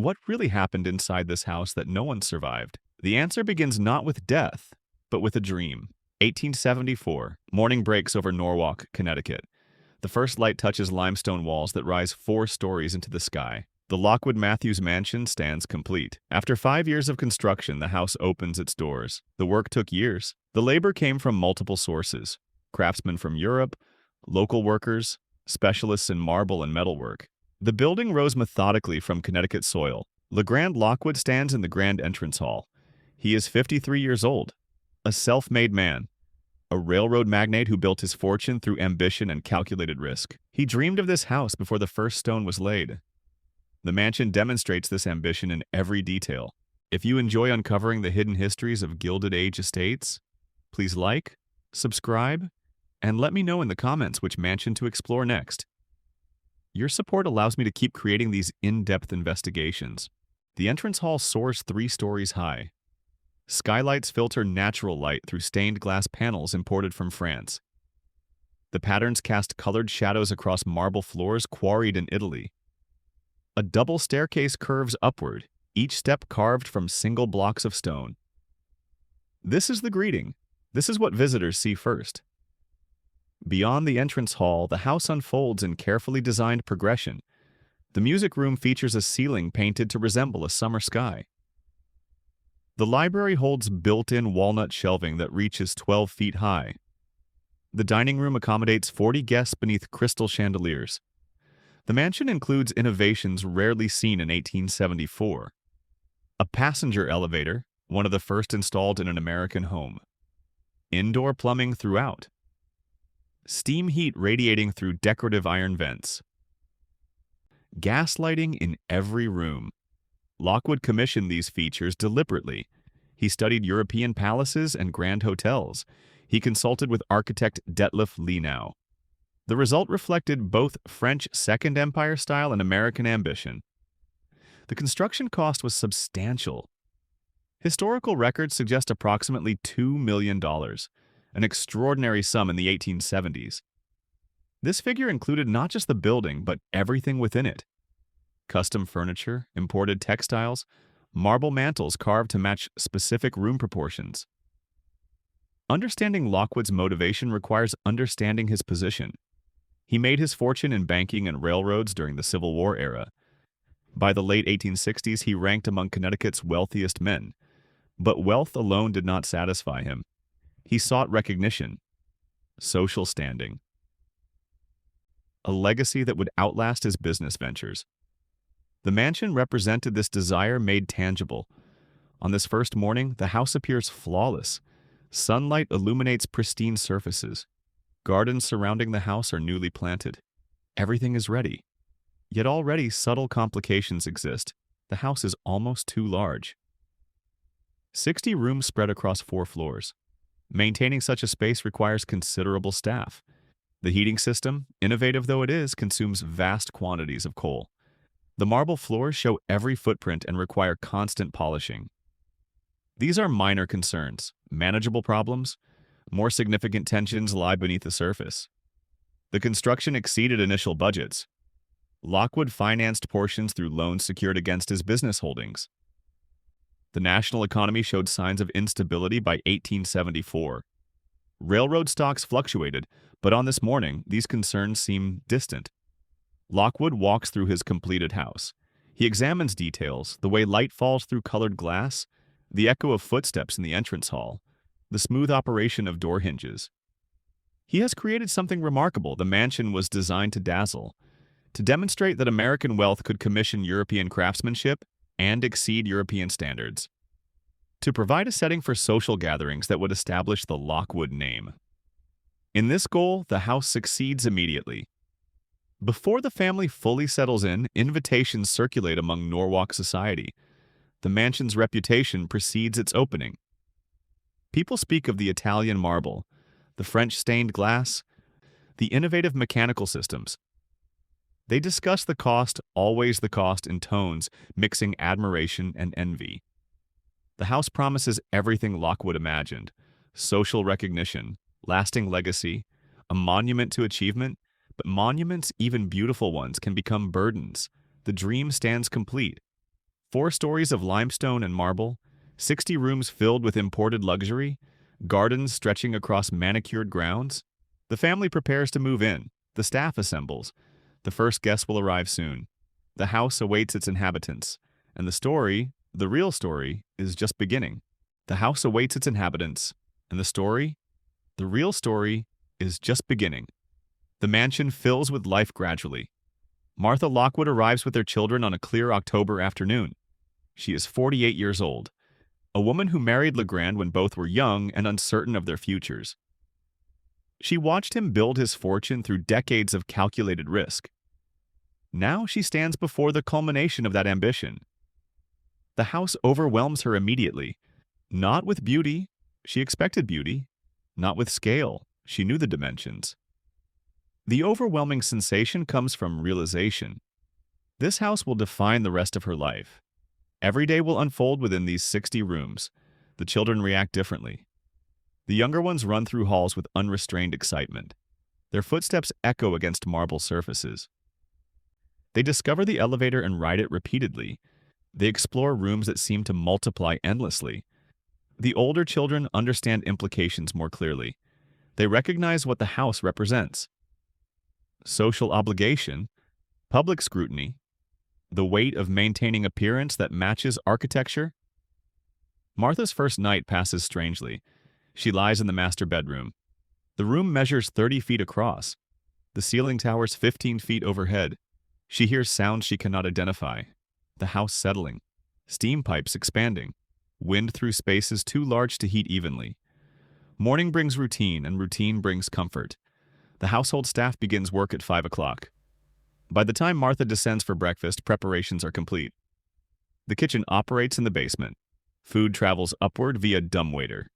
What really happened inside this house that no one survived? The answer begins not with death, but with a dream. 1874, morning breaks over Norwalk, Connecticut. The first light touches limestone walls that rise 4 stories into the sky. The Lockwood-Mathews Mansion stands complete. After 5 years of construction, the house opens its doors. The work took years. The labor came from multiple sources: craftsmen from Europe, local workers, specialists in marble and metalwork. The building rose methodically from Connecticut soil. LeGrand Lockwood stands in the grand entrance hall. He is 53 years old, a self-made man, a railroad magnate who built his fortune through ambition and calculated risk. He dreamed of this house before the first stone was laid. The mansion demonstrates this ambition in every detail. If you enjoy uncovering the hidden histories of Gilded Age estates, please like, subscribe, and let me know in the comments which mansion to explore next. Your support allows me to keep creating these in-depth investigations. The entrance hall soars 3 stories high. Skylights filter natural light through stained glass panels imported from France. The patterns cast colored shadows across marble floors quarried in Italy. A double staircase curves upward, each step carved from single blocks of stone. This is the greeting. This is what visitors see first. Beyond the entrance hall, the house unfolds in carefully designed progression. The music room features a ceiling painted to resemble a summer sky. The library holds built-in walnut shelving that reaches 12 feet high. The dining room accommodates 40 guests beneath crystal chandeliers. The mansion includes innovations rarely seen in 1874. A passenger elevator, one of the first installed in an American home. Indoor plumbing throughout. Steam heat radiating through decorative iron vents. Gas lighting in every room. Lockwood commissioned these features deliberately. He studied European palaces and grand hotels. He consulted with architect Detlef Lenau. The result reflected both French Second Empire style and American ambition. The construction cost was substantial. Historical records suggest approximately $2 million, an extraordinary sum in the 1870s. This figure included not just the building, but everything within it. Custom furniture, imported textiles, marble mantels carved to match specific room proportions. Understanding Lockwood's motivation requires understanding his position. He made his fortune in banking and railroads during the Civil War era. By the late 1860s, he ranked among Connecticut's wealthiest men. But wealth alone did not satisfy him. He sought recognition, social standing, a legacy that would outlast his business ventures. The mansion represented this desire made tangible. On this first morning, the house appears flawless. Sunlight illuminates pristine surfaces. Gardens surrounding the house are newly planted. Everything is ready. Yet already subtle complications exist. The house is almost too large. 60 rooms spread across 4 floors. Maintaining such a space requires considerable staff. The heating system, innovative though it is, consumes vast quantities of coal. The marble floors show every footprint and require constant polishing. These are minor concerns, manageable problems. More significant tensions lie beneath the surface. The construction exceeded initial budgets. Lockwood financed portions through loans secured against his business holdings. The national economy showed signs of instability by 1874. Railroad stocks fluctuated, but on this morning, these concerns seem distant. Lockwood walks through his completed house. He examines details, the way light falls through colored glass, the echo of footsteps in the entrance hall, the smooth operation of door hinges. He has created something remarkable. The mansion was designed to dazzle, to demonstrate that American wealth could commission European craftsmanship and exceed European standards, to provide a setting for social gatherings that would establish the Lockwood name. In this goal, the house succeeds immediately. Before the family fully settles in, invitations circulate among Norwalk society. The mansion's reputation precedes its opening. People speak of the Italian marble, the French stained glass, the innovative mechanical systems. They discuss the cost, always the cost, in tones, mixing admiration and envy. The house promises everything Lockwood imagined: social recognition, lasting legacy, a monument to achievement. But monuments, even beautiful ones, can become burdens. The dream stands complete. 4 stories of limestone and marble, 60 rooms filled with imported luxury, gardens stretching across manicured grounds. The family prepares to move in. The staff assembles. The first guest will arrive soon. The house awaits its inhabitants. And the real story, is just beginning. The house awaits its inhabitants. And the real story, is just beginning. The mansion fills with life gradually. Martha Lockwood arrives with their children on a clear October afternoon. She is 48 years old, a woman who married Legrand when both were young and uncertain of their futures. She watched him build his fortune through decades of calculated risk. Now she stands before the culmination of that ambition. The house overwhelms her immediately. Not with beauty, she expected beauty. Not with scale, she knew the dimensions. The overwhelming sensation comes from realization. This house will define the rest of her life. Every day will unfold within these 60 rooms. The children react differently. The younger ones run through halls with unrestrained excitement. Their footsteps echo against marble surfaces. They discover the elevator and ride it repeatedly. They explore rooms that seem to multiply endlessly. The older children understand implications more clearly. They recognize what the house represents. Social obligation, public scrutiny, the weight of maintaining appearance that matches architecture. Martha's first night passes strangely. She lies in the master bedroom. The room measures 30 feet across. The ceiling towers 15 feet overhead. She hears sounds she cannot identify. The house settling. Steam pipes expanding. Wind through spaces too large to heat evenly. Morning brings routine, and routine brings comfort. The household staff begins work at 5 o'clock. By the time Martha descends for breakfast, preparations are complete. The kitchen operates in the basement. Food travels upward via dumbwaiter.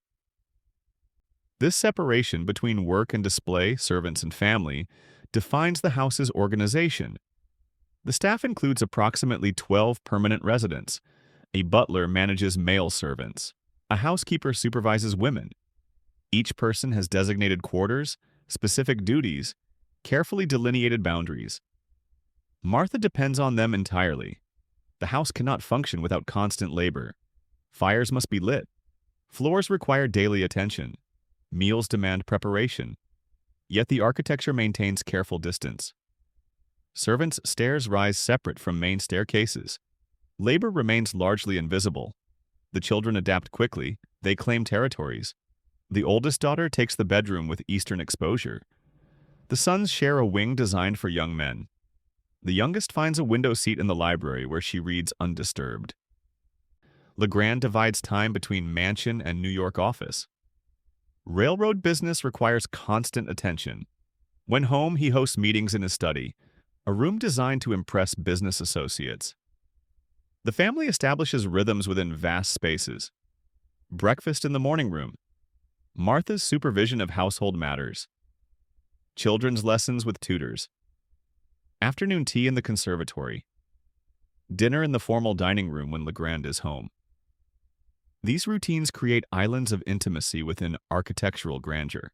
This separation between work and display, servants and family, defines the house's organization. The staff includes approximately 12 permanent residents. A butler manages male servants. A housekeeper supervises women. Each person has designated quarters, specific duties, carefully delineated boundaries. Martha depends on them entirely. The house cannot function without constant labor. Fires must be lit. Floors require daily attention. Meals demand preparation. Yet the architecture maintains careful distance. Servants' stairs rise separate from main staircases. Labor remains largely invisible. The children adapt quickly. They claim territories. The oldest daughter takes the bedroom with eastern exposure. The sons share a wing designed for young men. The youngest finds a window seat in the library where she reads undisturbed. Legrand divides time between mansion and New York office. Railroad business requires constant attention. When home, he hosts meetings in his study, a room designed to impress business associates. The family establishes rhythms within vast spaces. Breakfast in the morning room. Martha's supervision of household matters. Children's lessons with tutors. Afternoon tea in the conservatory. Dinner in the formal dining room when Legrand is home. These routines create islands of intimacy within architectural grandeur.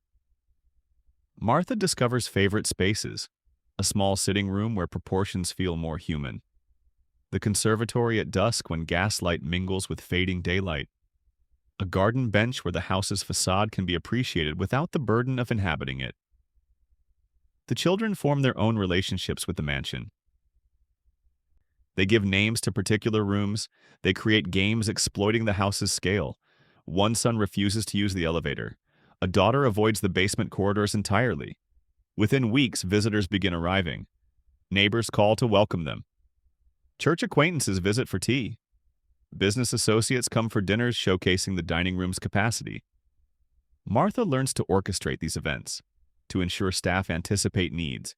Martha discovers favorite spaces, a small sitting room where proportions feel more human. The conservatory at dusk when gaslight mingles with fading daylight. A garden bench where the house's facade can be appreciated without the burden of inhabiting it. The children form their own relationships with the mansion. They give names to particular rooms. They create games exploiting the house's scale. One son refuses to use the elevator. A daughter avoids the basement corridors entirely. Within weeks, visitors begin arriving. Neighbors call to welcome them. Church acquaintances visit for tea. Business associates come for dinners showcasing the dining room's capacity. Martha learns to orchestrate these events, to ensure staff anticipate needs,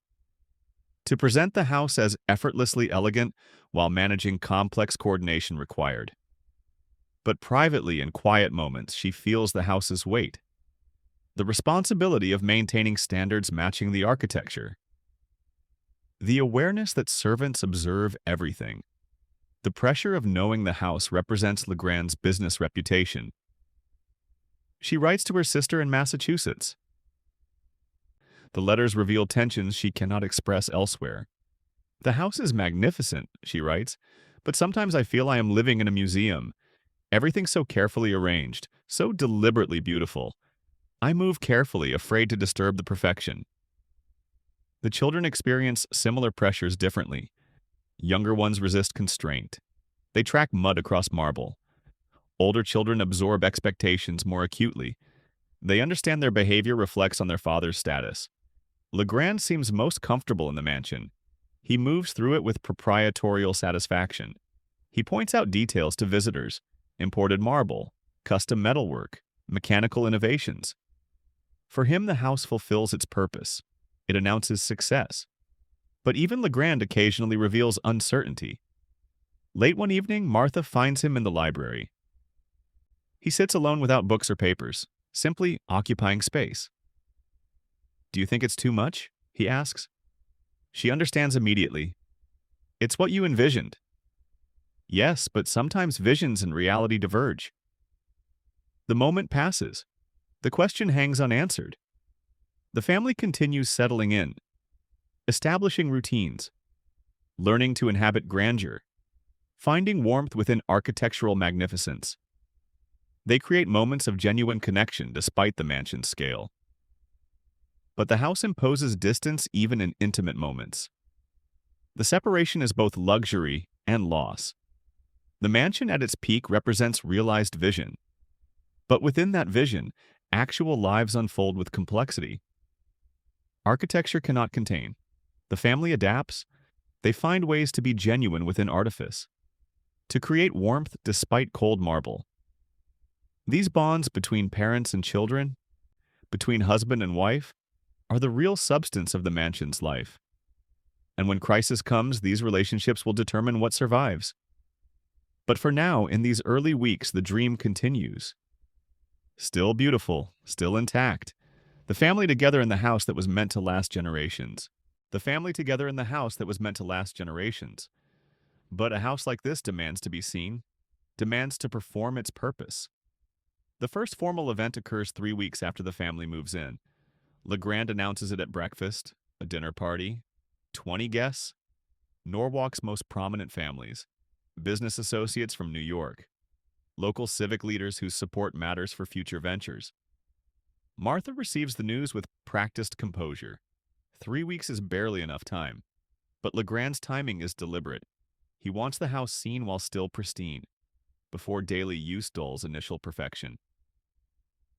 to present the house as effortlessly elegant while managing complex coordination required. But privately, in quiet moments, she feels the house's weight, the responsibility of maintaining standards matching the architecture, the awareness that servants observe everything, the pressure of knowing the house represents Legrand's business reputation. She writes to her sister in Massachusetts. The letters reveal tensions she cannot express elsewhere. The house is magnificent, she writes, But sometimes I feel I am living in a museum. Everything's so carefully arranged, so deliberately beautiful. I move carefully, afraid to disturb the perfection. The children experience similar pressures differently. Younger ones resist constraint. They track mud across marble. Older children absorb expectations more acutely. They understand their behavior reflects on their father's status. Legrand seems most comfortable in the mansion. He moves through it with proprietorial satisfaction. He points out details to visitors: imported marble, custom metalwork, mechanical innovations. For him, the house fulfills its purpose. It announces success. But even Legrand occasionally reveals uncertainty. Late one evening, Martha finds him in the library. He sits alone without books or papers, simply occupying space. "Do you think it's too much?" he asks. She understands immediately. "It's what you envisioned." "Yes, but sometimes visions and reality diverge." The moment passes. The question hangs unanswered. The family continues settling in, establishing routines, learning to inhabit grandeur, finding warmth within architectural magnificence. They create moments of genuine connection despite the mansion's scale. But the house imposes distance even in intimate moments. The separation is both luxury and loss. The mansion at its peak represents realized vision. But within that vision, actual lives unfold with complexity. Architecture cannot contain. The family adapts. They find ways to be genuine within artifice, to create warmth despite cold marble. These bonds between parents and children, between husband and wife, are the real substance of the mansion's life. And when crisis comes, these relationships will determine what survives. But for now, in these early weeks, the dream continues. Still beautiful, still intact. The family together in the house that was meant to last generations. The family together in the house that was meant to last generations. But a house like this demands to be seen, demands to perform its purpose. The first formal event occurs 3 weeks after the family moves in. Legrand announces it at breakfast, a dinner party, 20 guests, Norwalk's most prominent families, business associates from New York, local civic leaders whose support matters for future ventures. Martha receives the news with practiced composure. 3 weeks is barely enough time, but Legrand's timing is deliberate. He wants the house seen while still pristine, before daily use dulls initial perfection.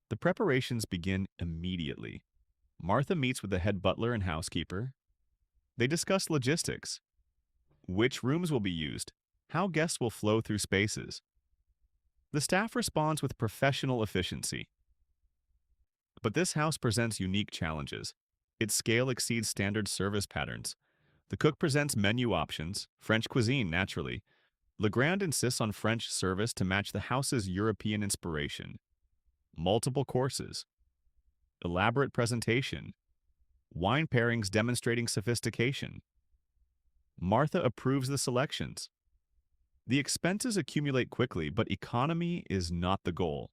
The preparations begin immediately. Martha meets with the head butler and housekeeper. They discuss logistics, which rooms will be used, how guests will flow through spaces. The staff responds with professional efficiency. But this house presents unique challenges. Its scale exceeds standard service patterns. The cook presents menu options, French cuisine naturally. Legrand insists on French service to match the house's European inspiration. Multiple courses, elaborate presentation, wine pairings demonstrating sophistication. Martha approves the selections. The expenses accumulate quickly, but economy is not the goal.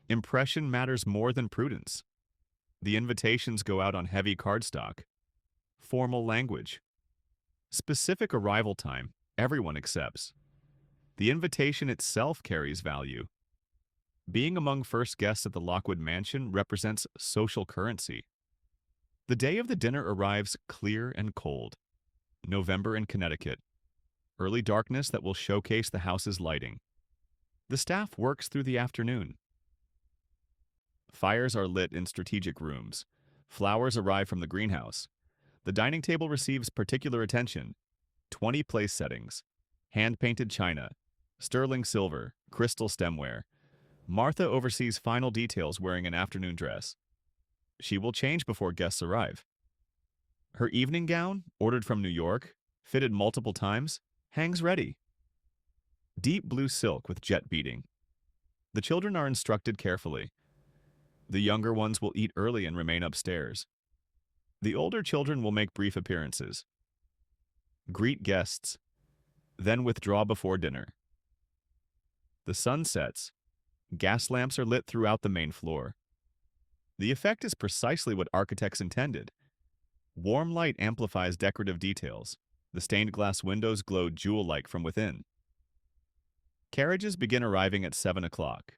Impression matters more than prudence. The invitations go out on heavy cardstock. Formal language. Specific arrival time, everyone accepts. The invitation itself carries value. Being among first guests at the Lockwood Mansion represents social currency. The day of the dinner arrives clear and cold. November in Connecticut. Early darkness that will showcase the house's lighting. The staff works through the afternoon. Fires are lit in strategic rooms. Flowers arrive from the greenhouse. The dining table receives particular attention. 20 place settings. Hand-painted china. Sterling silver. Crystal stemware. Martha oversees final details wearing an afternoon dress. She will change before guests arrive. Her evening gown, ordered from New York, fitted multiple times, hangs ready. Deep blue silk with jet beading. The children are instructed carefully. The younger ones will eat early and remain upstairs. The older children will make brief appearances. Greet guests, then withdraw before dinner. The sun sets. Gas lamps are lit throughout the main floor. The effect is precisely what architects intended. Warm light amplifies decorative details. The stained glass windows glow jewel-like from within. Carriages begin arriving at 7 o'clock.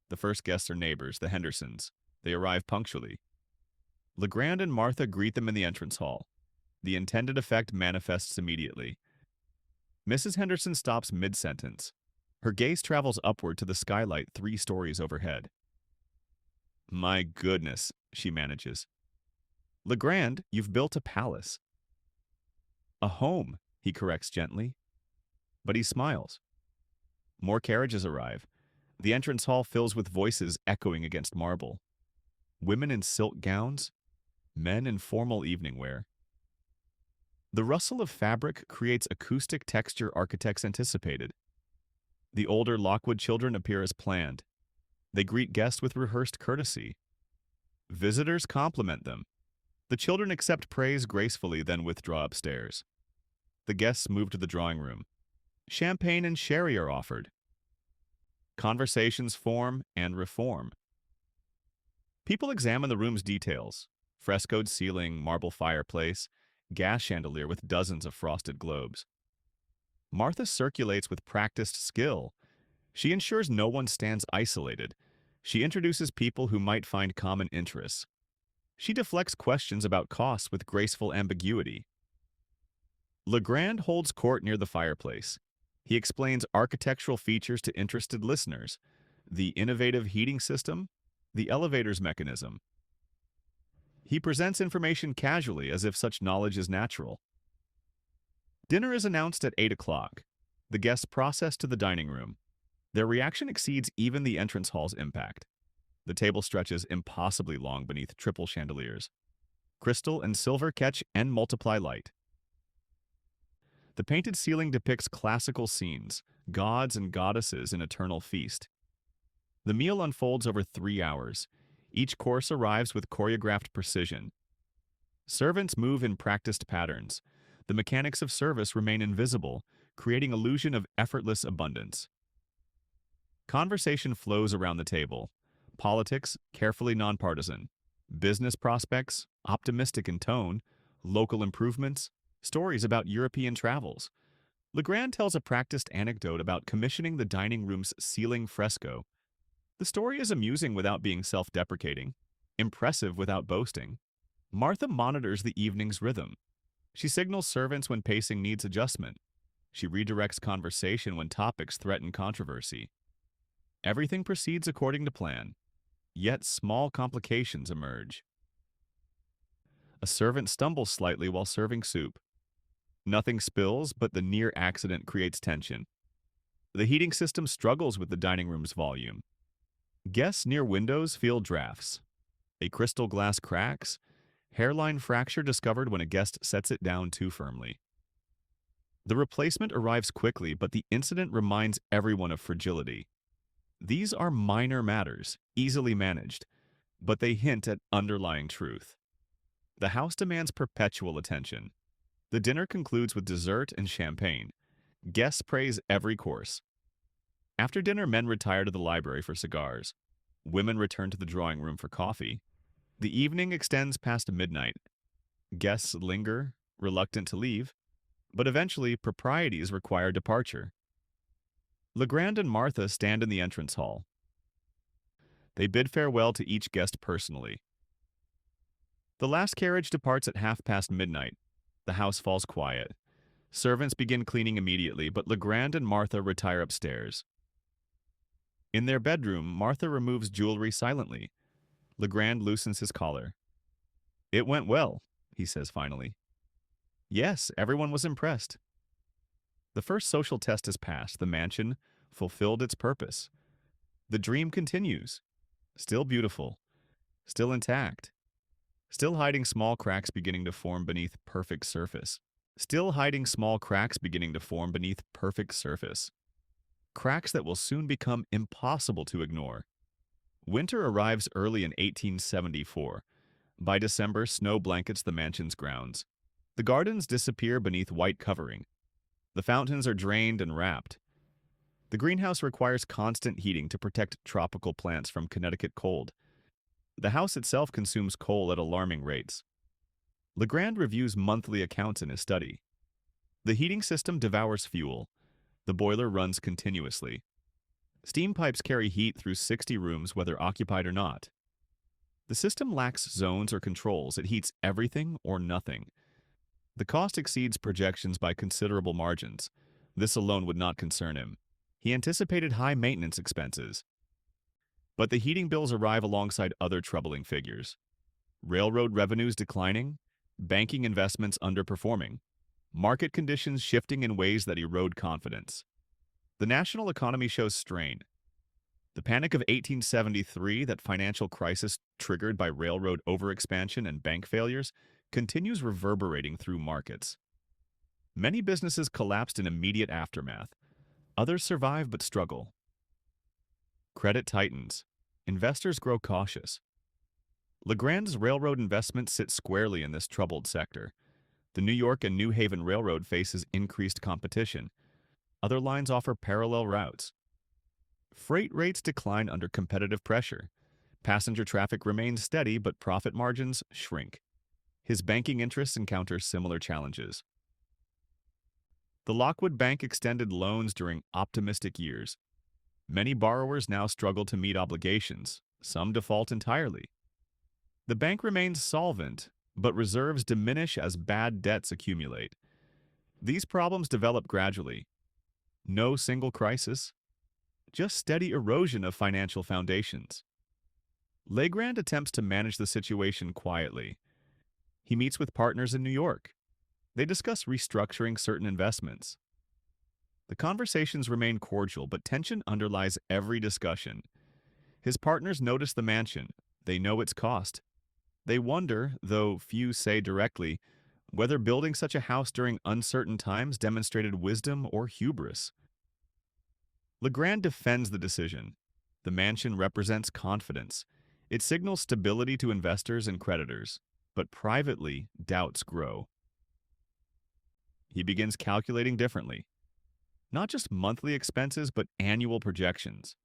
The first guests are neighbors, the Hendersons. They arrive punctually. Legrand and Martha greet them in the entrance hall. The intended effect manifests immediately. Mrs. Henderson stops mid-sentence. Her gaze travels upward to the skylight 3 stories overhead. "My goodness," she manages. "Legrand, you've built a palace." "A home," he corrects gently. But he smiles. More carriages arrive. The entrance hall fills with voices echoing against marble. Women in silk gowns, men in formal evening wear. The rustle of fabric creates acoustic texture architects anticipated. The older Lockwood children appear as planned. They greet guests with rehearsed courtesy. Visitors compliment them. The children accept praise gracefully, then withdraw upstairs. The guests move to the drawing room. Champagne and sherry are offered. Conversations form and reform. People examine the room's details: frescoed ceiling, marble fireplace, gas chandelier with dozens of frosted globes. Martha circulates with practiced skill. She ensures no one stands isolated. She introduces people who might find common interests. She deflects questions about costs with graceful ambiguity. Legrand holds court near the fireplace. He explains architectural features to interested listeners: the innovative heating system, the elevator's mechanism. He presents information casually as if such knowledge is natural. Dinner is announced at 8 o'clock. The guests process to the dining room. Their reaction exceeds even the entrance hall's impact. The table stretches impossibly long beneath triple chandeliers. Crystal and silver catch and multiply light. The painted ceiling depicts classical scenes, gods and goddesses in eternal feast. The meal unfolds over 3 hours. Each course arrives with choreographed precision. Servants move in practiced patterns. The mechanics of service remain invisible, creating illusion of effortless abundance. Conversation flows around the table. Politics, carefully nonpartisan. Business prospects, optimistic in tone. Local improvements, stories about European travels. Legrand tells a practiced anecdote about commissioning the dining room's ceiling fresco. The story is amusing without being self-deprecating, impressive without boasting. Martha monitors the evening's rhythm. She signals servants when pacing needs adjustment. She redirects conversation when topics threaten controversy. Everything proceeds according to plan, yet small complications emerge. A servant stumbles slightly while serving soup. Nothing spills, but the near accident creates tension. The heating system struggles with the dining room's volume. Guests near windows feel drafts. A crystal glass cracks. Hairline fracture discovered when a guest sets it down too firmly. The replacement arrives quickly, but the incident reminds everyone of fragility. These are minor matters, easily managed, but they hint at underlying truth. The house demands perpetual attention. The dinner concludes with dessert and champagne. Guests praise every course. After dinner, men retire to the library for cigars. Women return to the drawing room for coffee. The evening extends past midnight. Guests linger, reluctant to leave, but eventually proprieties require departure. Legrand and Martha stand in the entrance hall. They bid farewell to each guest personally. The last carriage departs at midnight. The house falls quiet. Servants begin cleaning immediately, but Legrand and Martha retire upstairs. In their bedroom, Martha removes jewelry silently. Legrand loosens his collar. "It went well," he says finally. "Yes, everyone was impressed." The first social test is passed. The mansion fulfilled its purpose. The dream continues. Still beautiful. Still intact. Still hiding small cracks beginning to form beneath perfect surface. Still hiding small cracks beginning to form beneath perfect surface. Cracks that will soon become impossible to ignore. Winter arrives early in 1874. By December, snow blankets the mansion's grounds. The gardens disappear beneath white covering. The fountains are drained and wrapped. The greenhouse requires constant heating to protect tropical plants from Connecticut cold. The house itself consumes coal at alarming rates. Legrand reviews monthly accounts in his study. The heating system devours fuel. The boiler runs continuously. Steam pipes carry heat through 60 rooms whether occupied or not. The system lacks zones or controls. It heats everything or nothing. The cost exceeds projections by considerable margins. This alone would not concern him. He anticipated high maintenance expenses. But the heating bills arrive alongside other troubling figures. Railroad revenues declining, banking investments underperforming, market conditions shifting in ways that erode confidence. The national economy shows strain. The Panic of 1873, that financial crisis triggered by railroad overexpansion and bank failures, continues reverberating through markets. Many businesses collapsed in immediate aftermath. Others survive but struggle. Credit tightens. Investors grow cautious. Legrand's railroad investments sit squarely in this troubled sector. The New York and New Haven Railroad faces increased competition. Other lines offer parallel routes. Freight rates decline under competitive pressure. Passenger traffic remains steady, but profit margins shrink. His banking interests encounter similar challenges. The Lockwood Bank extended loans during optimistic years. Many borrowers now struggle to meet obligations. Some default entirely. The bank remains solvent, but reserves diminish as bad debts accumulate. These problems develop gradually. No single crisis, just steady erosion of financial foundations. Legrand attempts to manage the situation quietly. He meets with partners in New York. They discuss restructuring certain investments. The conversations remain cordial, but tension underlies every discussion. His partners notice the mansion. They know its cost. They wonder, though few say directly, whether building such a house during uncertain times demonstrated wisdom or hubris. Legrand defends the decision. The mansion represents confidence. It signals stability to investors and creditors, but privately, doubts grow. He begins calculating differently. Not just monthly expenses, but annual projections.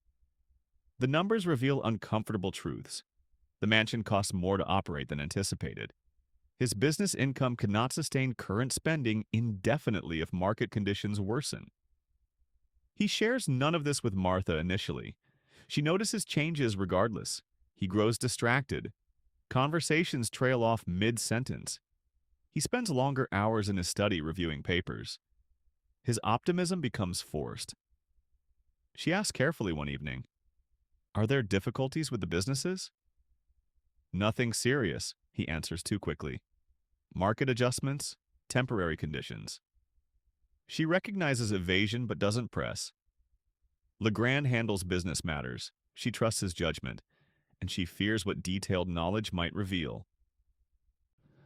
The numbers reveal uncomfortable truths. The mansion costs more to operate than anticipated. His business income cannot sustain current spending indefinitely if market conditions worsen. He shares none of this with Martha initially. She notices changes regardless. He grows distracted. Conversations trail off mid-sentence. He spends longer hours in his study reviewing papers. His optimism becomes forced. She asks carefully one evening, "Are there difficulties with the businesses?" "Nothing serious," he answers too quickly. "Market adjustments, temporary conditions." She recognizes evasion but doesn't press. Legrand handles business matters. She trusts his judgment, and she fears what detailed knowledge might reveal.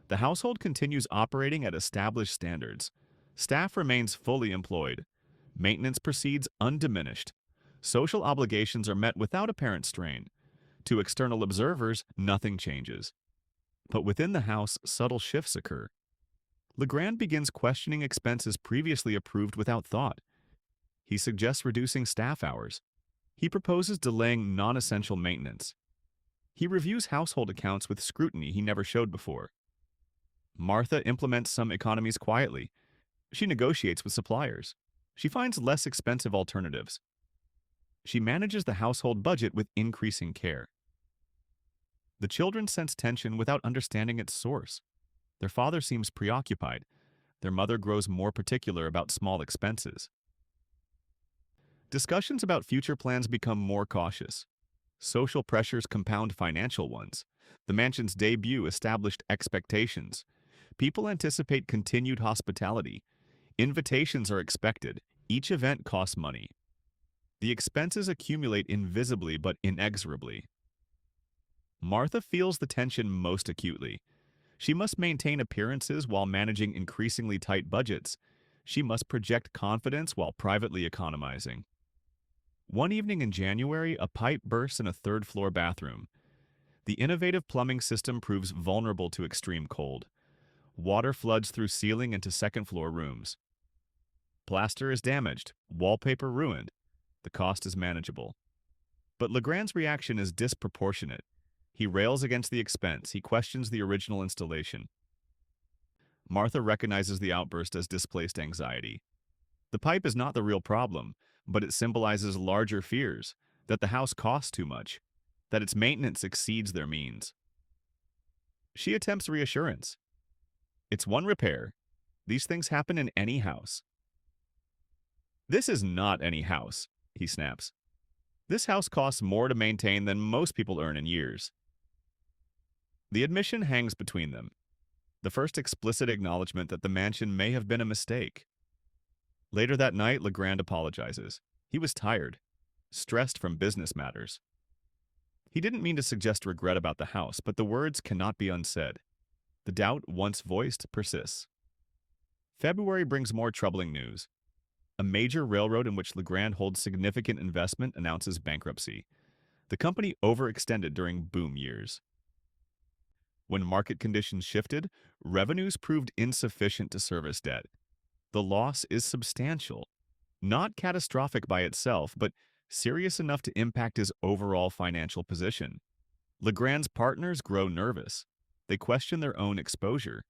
The household continues operating at established standards. Staff remains fully employed. Maintenance proceeds undiminished. Social obligations are met without apparent strain. To external observers, nothing changes. But within the house, subtle shifts occur. Legrand begins questioning expenses previously approved without thought. He suggests reducing staff hours. He proposes delaying non-essential maintenance. He reviews household accounts with scrutiny he never showed before. Martha implements some economies quietly. She negotiates with suppliers. She finds less expensive alternatives. She manages the household budget with increasing care. The children sense tension without understanding its source. Their father seems preoccupied. Their mother grows more particular about small expenses. Discussions about future plans become more cautious. Social pressures compound financial ones. The mansion's debut established expectations. People anticipate continued hospitality. Invitations are expected. Each event costs money. The expenses accumulate invisibly but inexorably. Martha feels the tension most acutely. She must maintain appearances while managing increasingly tight budgets. She must project confidence while privately economizing. One evening in January, a pipe bursts in a third-floor bathroom. The innovative plumbing system proves vulnerable to extreme cold. Water floods through ceiling into second-floor rooms. Plaster is damaged, wallpaper ruined. The cost is manageable. But Legrand's reaction is disproportionate. He rails against the expense. He questions the original installation. Martha recognizes the outburst as displaced anxiety. The pipe is not the real problem, but it symbolizes larger fears, that the house costs too much, that its maintenance exceeds their means. She attempts reassurance. It's one repair. These things happen in any house. This is not any house, he snaps. This house costs more to maintain than most people earn in years. The admission hangs between them, the first explicit acknowledgement that the mansion may have been a mistake. Later that night, Legrand apologizes. He was tired, stressed from business matters. He didn't mean to suggest regret about the house, but the words cannot be unsaid. The doubt once voiced persists. February brings more troubling news. A major railroad in which Legrand holds significant investment announces bankruptcy. The company overextended during boom years. When market conditions shifted, revenues proved insufficient to service debt. The loss is substantial, not catastrophic by itself, but serious enough to impact his overall financial position. Legrand's partners grow nervous. They question their own exposure.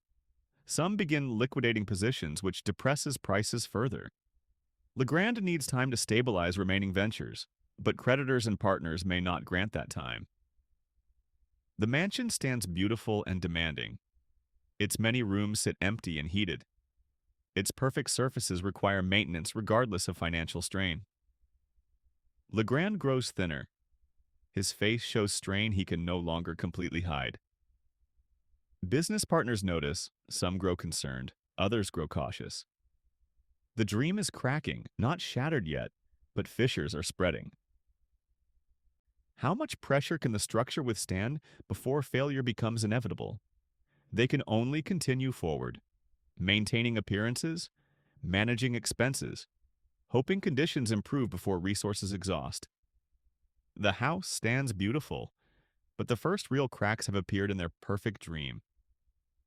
Some begin liquidating positions, which depresses prices further. Legrand needs time to stabilize remaining ventures, but creditors and partners may not grant that time. The mansion stands beautiful and demanding. Its many rooms sit empty and heated. Its perfect surfaces require maintenance regardless of financial strain. Legrand grows thinner. His face shows strain he can no longer completely hide. Business partners notice, some grow concerned, others grow cautious. The dream is cracking, not shattered yet, but fissures are spreading. How much pressure can the structure withstand before failure becomes inevitable? They can only continue forward, maintaining appearances, managing expenses, hoping conditions improve before resources exhaust. The house stands beautiful, but the first real cracks have appeared in their perfect dream.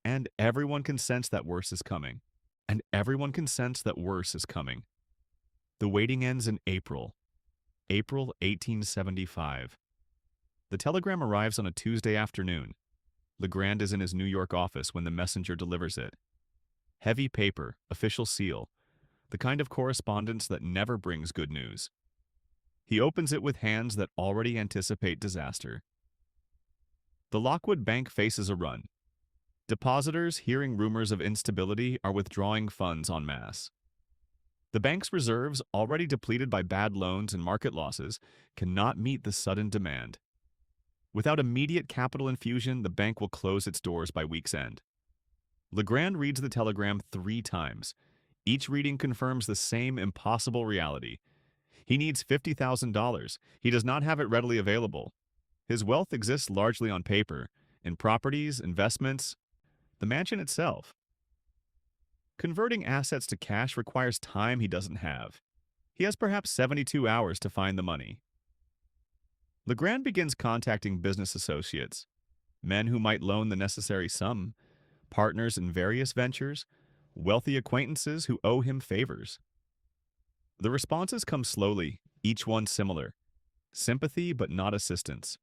And everyone can sense that worse is coming. And everyone can sense that worse is coming. The waiting ends in April 1875. The telegram arrives on a Tuesday afternoon. Legrand is in his New York office when the messenger delivers it. Heavy paper, official seal, the kind of correspondence that never brings good news. He opens it with hands that already anticipate disaster. The Lockwood Bank faces a run. Depositors, hearing rumors of instability, are withdrawing funds en masse. The bank's reserves, already depleted by bad loans and market losses, cannot meet the sudden demand. Without immediate capital infusion, the bank will close its doors by week's end. Legrand reads the telegram 3 times. Each reading confirms the same impossible reality. He needs $50,000. He does not have it readily available. His wealth exists largely on paper, in properties, investments, the mansion itself. Converting assets to cash requires time he doesn't have. He has perhaps 72 hours to find the money. Legrand begins contacting business associates, men who might loan the necessary sum, partners in various ventures, wealthy acquaintances who owe him favors. The responses come slowly, each one similar. Sympathy but not assistance.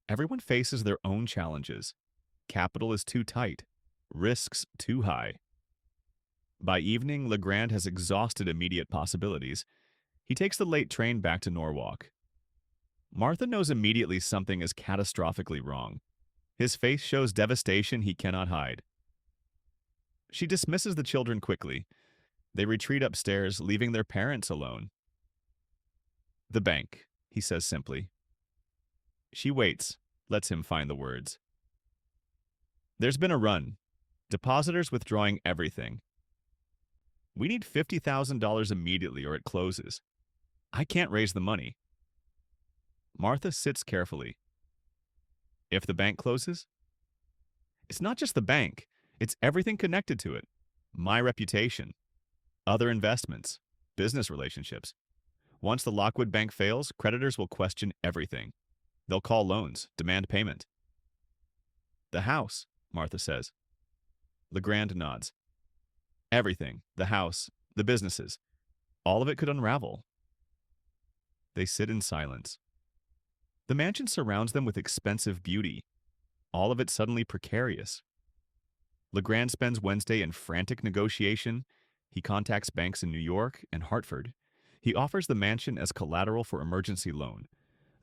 Everyone faces their own challenges. Capital is too tight. Risks too high. By evening, Legrand has exhausted immediate possibilities. He takes the late train back to Norwalk. Martha knows immediately something is catastrophically wrong. His face shows devastation he cannot hide. She dismisses the children quickly. They retreat upstairs, leaving their parents alone. "The bank," he says simply. She waits, lets him find the words. "There's been a run. Depositors withdrawing everything. We need $50,000 immediately or it closes. I can't raise the money." Martha sits carefully. "If the bank closes?" "It's not just the bank. It's everything connected to it. My reputation, other investments, business relationships. Once the Lockwood Bank fails, creditors will question everything. They'll call loans, demand payment." "The house," Martha says. Legrand nods. "Everything, the house, the businesses, all of it could unravel." They sit in silence. The mansion surrounds them with expensive beauty, all of it suddenly precarious. Legrand spends Wednesday in frantic negotiation. He contacts banks in New York and Hartford. He offers the mansion as collateral for emergency loan.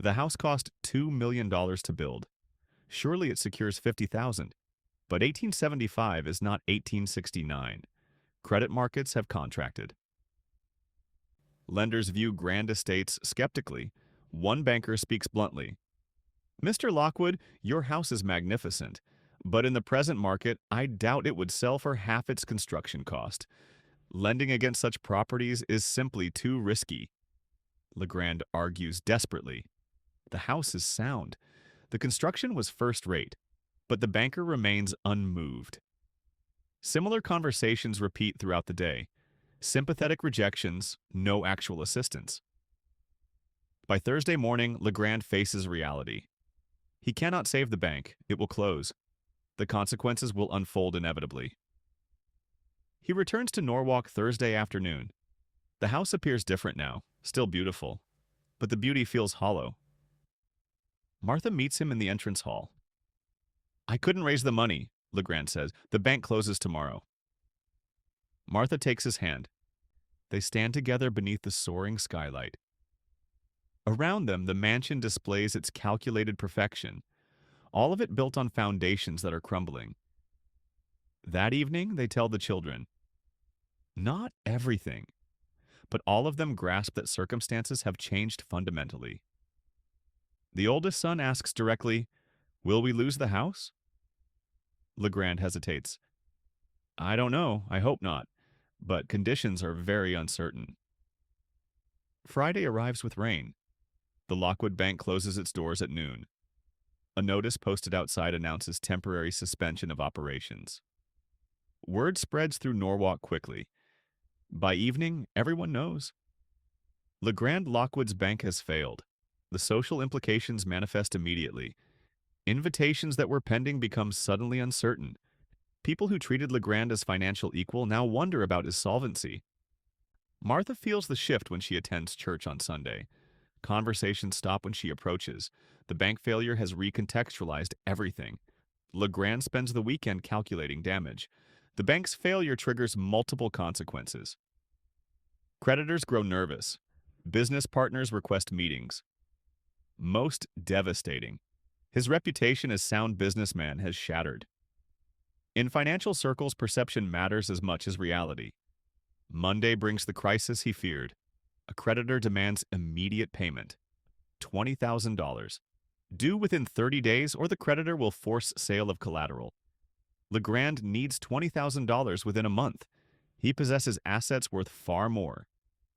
The house cost $2 million to build. Surely it secures 50,000. But 1875 is not 1869. Credit markets have contracted. Lenders view grand estates skeptically. One banker speaks bluntly. Mr. Lockwood, your house is magnificent, but in the present market, I doubt it would sell for half its construction cost. Lending against such properties is simply too risky. Legrand argues desperately. The house is sound. The construction was first-rate, but the banker remains unmoved. Similar conversations repeat throughout the day. Sympathetic rejections, no actual assistance. By Thursday morning, Legrand faces reality. He cannot save the bank. It will close. The consequences will unfold inevitably. He returns to Norwalk Thursday afternoon. The house appears different now, still beautiful, but the beauty feels hollow. Martha meets him in the entrance hall. I couldn't raise the money, Legrand says. The bank closes tomorrow. Martha takes his hand. They stand together beneath the soaring skylight. Around them, the mansion displays its calculated perfection, all of it built on foundations that are crumbling. That evening, they tell the children, not everything, but all of them grasp that circumstances have changed fundamentally. The oldest son asks directly, will we lose the house? Legrand hesitates. I don't know, I hope not, but conditions are very uncertain. Friday arrives with rain. The Lockwood Bank closes its doors at noon. A notice posted outside announces temporary suspension of operations. Word spreads through Norwalk quickly. By evening, everyone knows. Legrand Lockwood's bank has failed. The social implications manifest immediately. Invitations that were pending become suddenly uncertain. People who treated Legrand as financial equal now wonder about his solvency. Martha feels the shift when she attends church on Sunday. Conversations stop when she approaches. The bank failure has recontextualized everything. Legrand spends the weekend calculating damage. The bank's failure triggers multiple consequences. Creditors grow nervous. Business partners request meetings. Most devastating. His reputation as sound businessman has shattered. In financial circles, perception matters as much as reality. Monday brings the crisis he feared. A creditor demands immediate payment. $20,000. Due within 30 days or the creditor will force sale of collateral. Legrand needs $20,000 within a month. He possesses assets worth far more.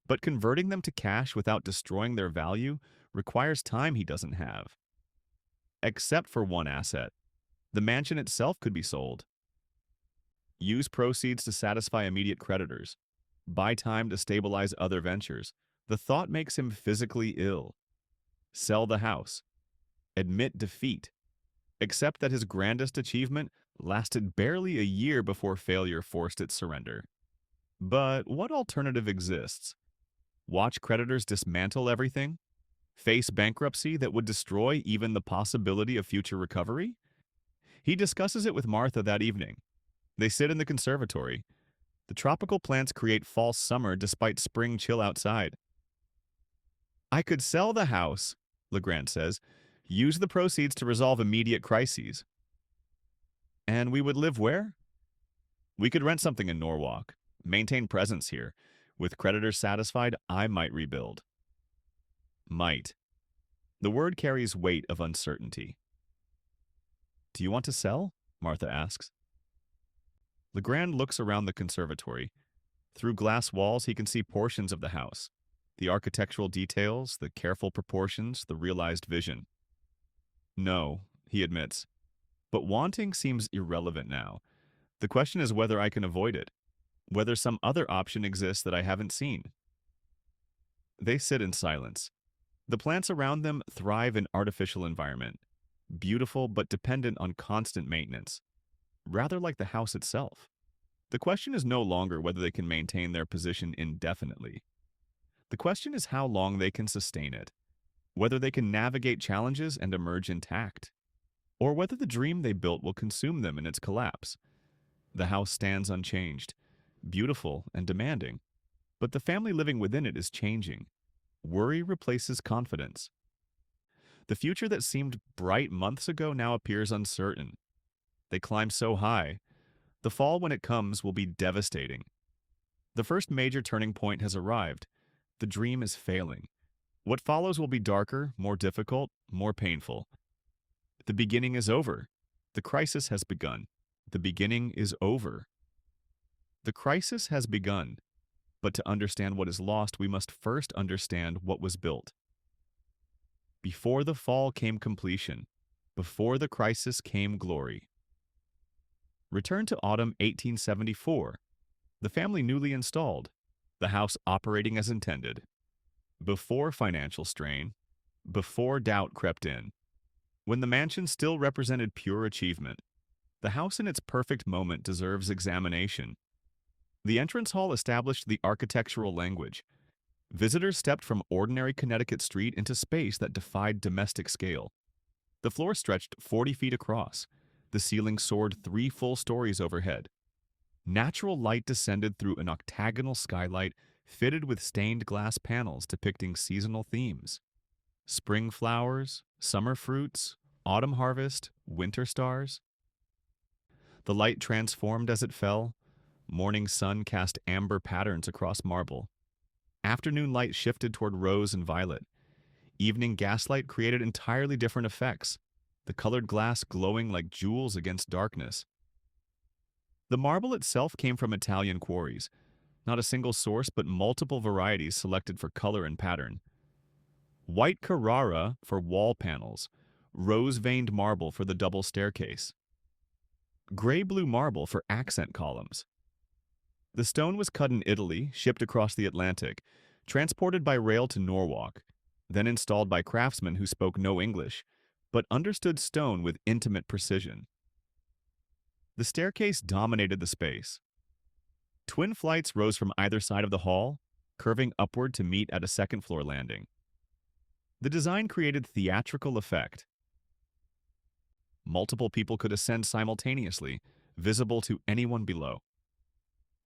But converting them to cash without destroying their value requires time he doesn't have. Except for one asset. The mansion itself could be sold. Use proceeds to satisfy immediate creditors. Buy time to stabilize other ventures. The thought makes him physically ill. Sell the house. Admit defeat. Accept that his grandest achievement lasted barely a year before failure forced its surrender. But what alternative exists? Watch creditors dismantle everything? Face bankruptcy that would destroy even the possibility of future recovery? He discusses it with Martha that evening. They sit in the conservatory. The tropical plants create false summer despite spring chill outside. I could sell the house, Legrand says, use the proceeds to resolve immediate crises. And we would live where? We could rent something in Norwalk, maintain presence here. With creditors satisfied, I might rebuild. Might. The word carries weight of uncertainty. Do you want to sell? Martha asks. Legrand looks around the conservatory. Through glass walls, he can see portions of the house. The architectural details, the careful proportions, the realized vision. No, he admits. But wanting seems irrelevant now. The question is whether I can avoid it. Whether some other option exists that I haven't seen. They sit in silence. The plants around them thrive in artificial environment. Beautiful but dependent on constant maintenance. Rather like the house itself. The question is no longer whether they can maintain their position indefinitely. The question is how long they can sustain it, whether they can navigate challenges and emerge intact, or whether the dream they built will consume them in its collapse. The house stands unchanged, beautiful and demanding, but the family living within it is changing. Worry replaces confidence. The future that seemed bright months ago now appears uncertain. They climb so high, the fall when it comes will be devastating. The first major turning point has arrived. The dream is failing. What follows will be darker, more difficult, more painful. The beginning is over. The crisis has begun. The beginning is over. The crisis has begun, but to understand what is lost, we must first understand what was built. Before the fall came completion. Before the crisis came glory. Return to autumn 1874. The family newly installed. The house operating as intended. Before financial strain. Before doubt crept in. When the mansion still represented pure achievement. The house in its perfect moment deserves examination. The entrance hall established the architectural language. Visitors stepped from ordinary Connecticut street into space that defied domestic scale. The floor stretched 40 feet across. The ceiling soared 3 full stories overhead. Natural light descended through an octagonal skylight fitted with stained glass panels depicting seasonal themes. Spring flowers, summer fruits, autumn harvest, winter stars. The light transformed as it fell. Morning sun cast amber patterns across marble. Afternoon light shifted toward rose and violet. Evening gaslight created entirely different effects, the colored glass glowing like jewels against darkness. The marble itself came from Italian quarries, not a single source but multiple varieties selected for color and pattern. White Carrara for wall panels, rose-veined marble for the double staircase, gray-blue marble for accent columns. The stone was cut in Italy, shipped across the Atlantic, transported by rail to Norwalk, then installed by craftsmen who spoke no English, but understood stone with intimate precision. The staircase dominated the space. Twin flights rose from either side of the hall, curving upward to meet at a second-floor landing. The design created theatrical effect. Multiple people could ascend simultaneously, visible to anyone below.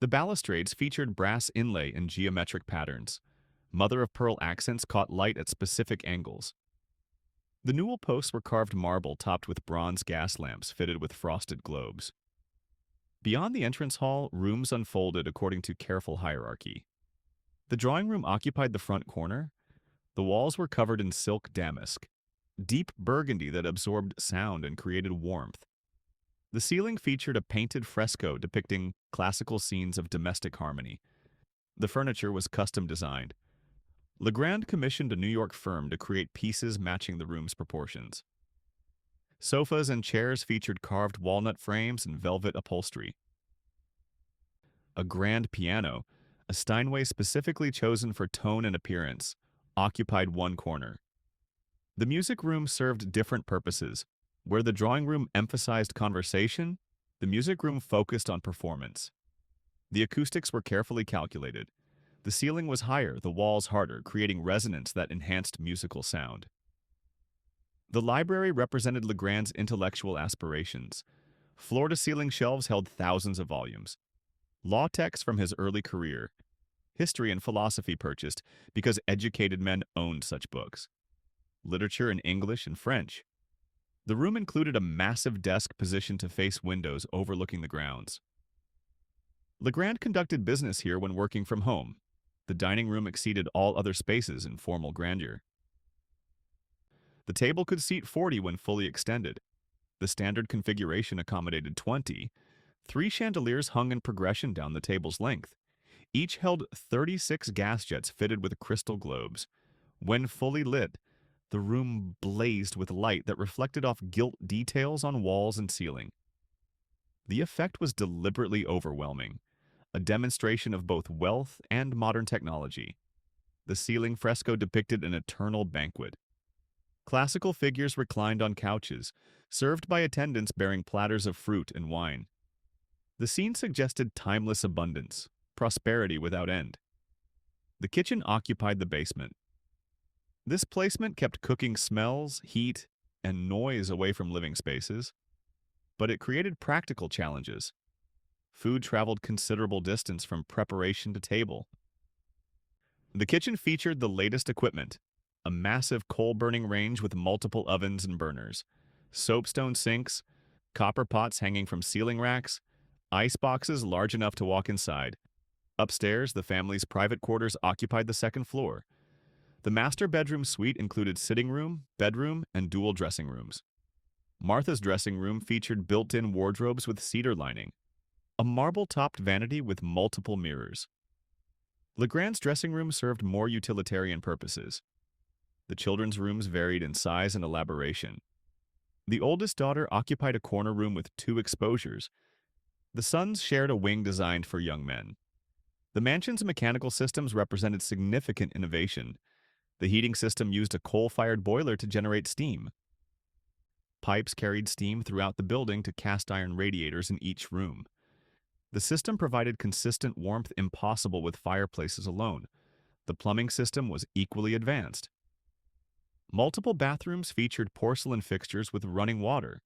The balustrades featured brass inlay and geometric patterns. Mother-of-pearl accents caught light at specific angles. The newel posts were carved marble topped with bronze gas lamps fitted with frosted globes. Beyond the entrance hall, rooms unfolded according to careful hierarchy. The drawing room occupied the front corner. The walls were covered in silk damask, deep burgundy that absorbed sound and created warmth. The ceiling featured a painted fresco depicting classical scenes of domestic harmony. The furniture was custom designed. Legrand commissioned a New York firm to create pieces matching the room's proportions. Sofas and chairs featured carved walnut frames and velvet upholstery. A grand piano, a Steinway specifically chosen for tone and appearance, occupied one corner. The music room served different purposes. Where the drawing room emphasized conversation, the music room focused on performance. The acoustics were carefully calculated. The ceiling was higher, the walls harder, creating resonance that enhanced musical sound. The library represented Legrand's intellectual aspirations. Floor-to-ceiling shelves held thousands of volumes. Law texts from his early career. History and philosophy purchased because educated men owned such books. Literature in English and French. The room included a massive desk positioned to face windows overlooking the grounds. Legrand conducted business here when working from home. The dining room exceeded all other spaces in formal grandeur. The table could seat 40 when fully extended. The standard configuration accommodated 20. 3 chandeliers hung in progression down the table's length. Each held 36 gas jets fitted with crystal globes. When fully lit, the room blazed with light that reflected off gilt details on walls and ceiling. The effect was deliberately overwhelming, a demonstration of both wealth and modern technology. The ceiling fresco depicted an eternal banquet. Classical figures reclined on couches, served by attendants bearing platters of fruit and wine. The scene suggested timeless abundance, prosperity without end. The kitchen occupied the basement. This placement kept cooking smells, heat, and noise away from living spaces, but it created practical challenges. Food traveled considerable distance from preparation to table. The kitchen featured the latest equipment, a massive coal-burning range with multiple ovens and burners, soapstone sinks, copper pots hanging from ceiling racks, ice boxes large enough to walk inside. Upstairs, the family's private quarters occupied the second floor. The master bedroom suite included sitting room, bedroom, and dual dressing rooms. Martha's dressing room featured built-in wardrobes with cedar lining, a marble-topped vanity with multiple mirrors. Legrand's dressing room served more utilitarian purposes. The children's rooms varied in size and elaboration. The oldest daughter occupied a corner room with 2 exposures. The sons shared a wing designed for young men. The mansion's mechanical systems represented significant innovation. The heating system used a coal-fired boiler to generate steam. Pipes carried steam throughout the building to cast-iron radiators in each room. The system provided consistent warmth impossible with fireplaces alone. The plumbing system was equally advanced. Multiple bathrooms featured porcelain fixtures with running water.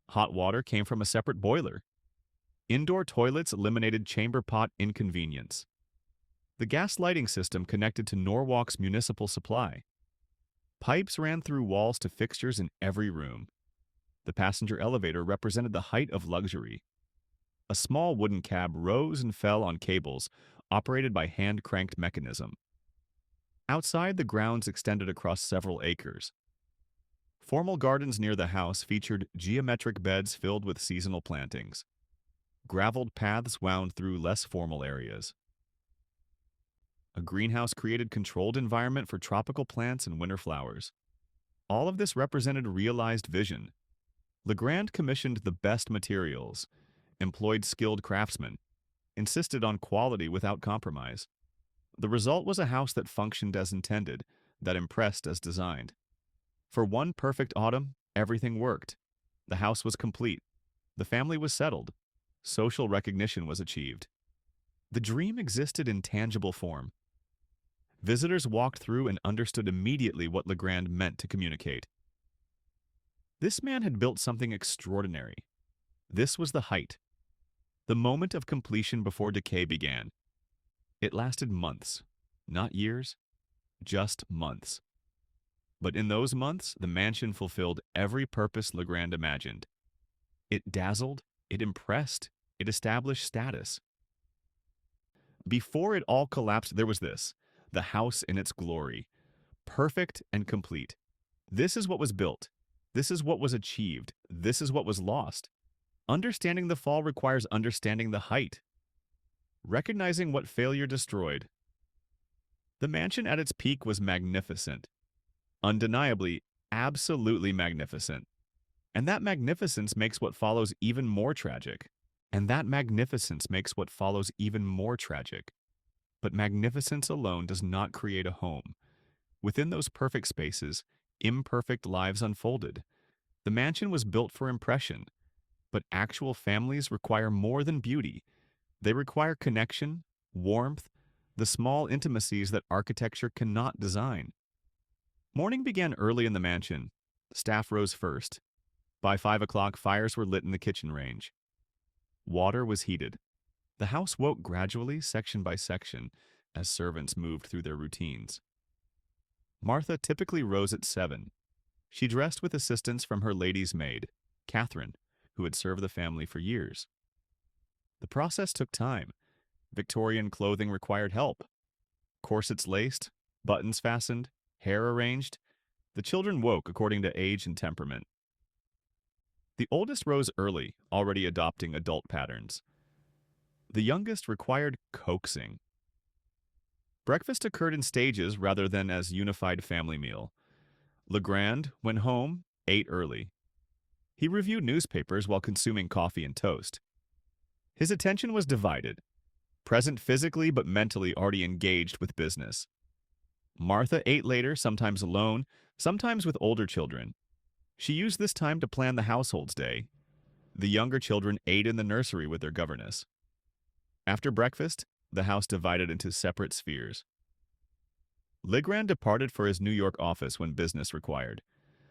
Hot water came from a separate boiler. Indoor toilets eliminated chamber pot inconvenience. The gas lighting system connected to Norwalk's municipal supply. Pipes ran through walls to fixtures in every room. The passenger elevator represented the height of luxury. A small wooden cab rose and fell on cables, operated by hand-cranked mechanism. Outside, the grounds extended across several acres. Formal gardens near the house featured geometric beds filled with seasonal plantings. Graveled paths wound through less formal areas. A greenhouse created controlled environment for tropical plants and winter flowers. All of this represented realized vision. Legrand commissioned the best materials, employed skilled craftsmen, insisted on quality without compromise. The result was a house that functioned as intended, that impressed as designed. For one perfect autumn, everything worked. The house was complete. The family was settled. Social recognition was achieved. The dream existed in tangible form. Visitors walked through and understood immediately what Legrand meant to communicate. This man had built something extraordinary. This was the height. The moment of completion before decay began. It lasted months, not years, just months. But in those months, the mansion fulfilled every purpose Legrand imagined. It dazzled, it impressed, it established status. Before it all collapsed, there was this, the house in its glory, perfect and complete. This is what was built. This is what was achieved. This is what was lost. Understanding the fall requires understanding the height. Recognizing what failure destroyed. The mansion at its peak was magnificent. Undeniably, absolutely magnificent. And that magnificence makes what follows even more tragic. But magnificence alone does not create a home. Within those perfect spaces, imperfect lives unfolded. The mansion was built for impression. But actual families require more than beauty. They require connection, warmth, the small intimacies that architecture cannot design. Morning began early in the mansion. Staff rose first. By 5 o'clock, fires were lit in the kitchen range. Water was heated. The house woke gradually, section by section, as servants moved through their routines. Martha typically rose at 7. She dressed with assistance from her lady's maid, Catherine, who had served the family for years. The process took time. Victorian clothing required help. Corsets laced, buttons fastened, hair arranged. The children woke according to age and temperament. The oldest rose early, already adopting adult patterns. The youngest required coaxing. Breakfast occurred in stages rather than as unified family meal. Legrand, when home, ate early. He reviewed newspapers while consuming coffee and toast. His attention was divided, present physically but mentally already engaged with business. Martha ate later, sometimes alone, sometimes with older children. She used this time to plan the household's day. The younger children ate in the nursery with their governess. After breakfast, the house divided into separate spheres. Legrand departed for his New York office when business required.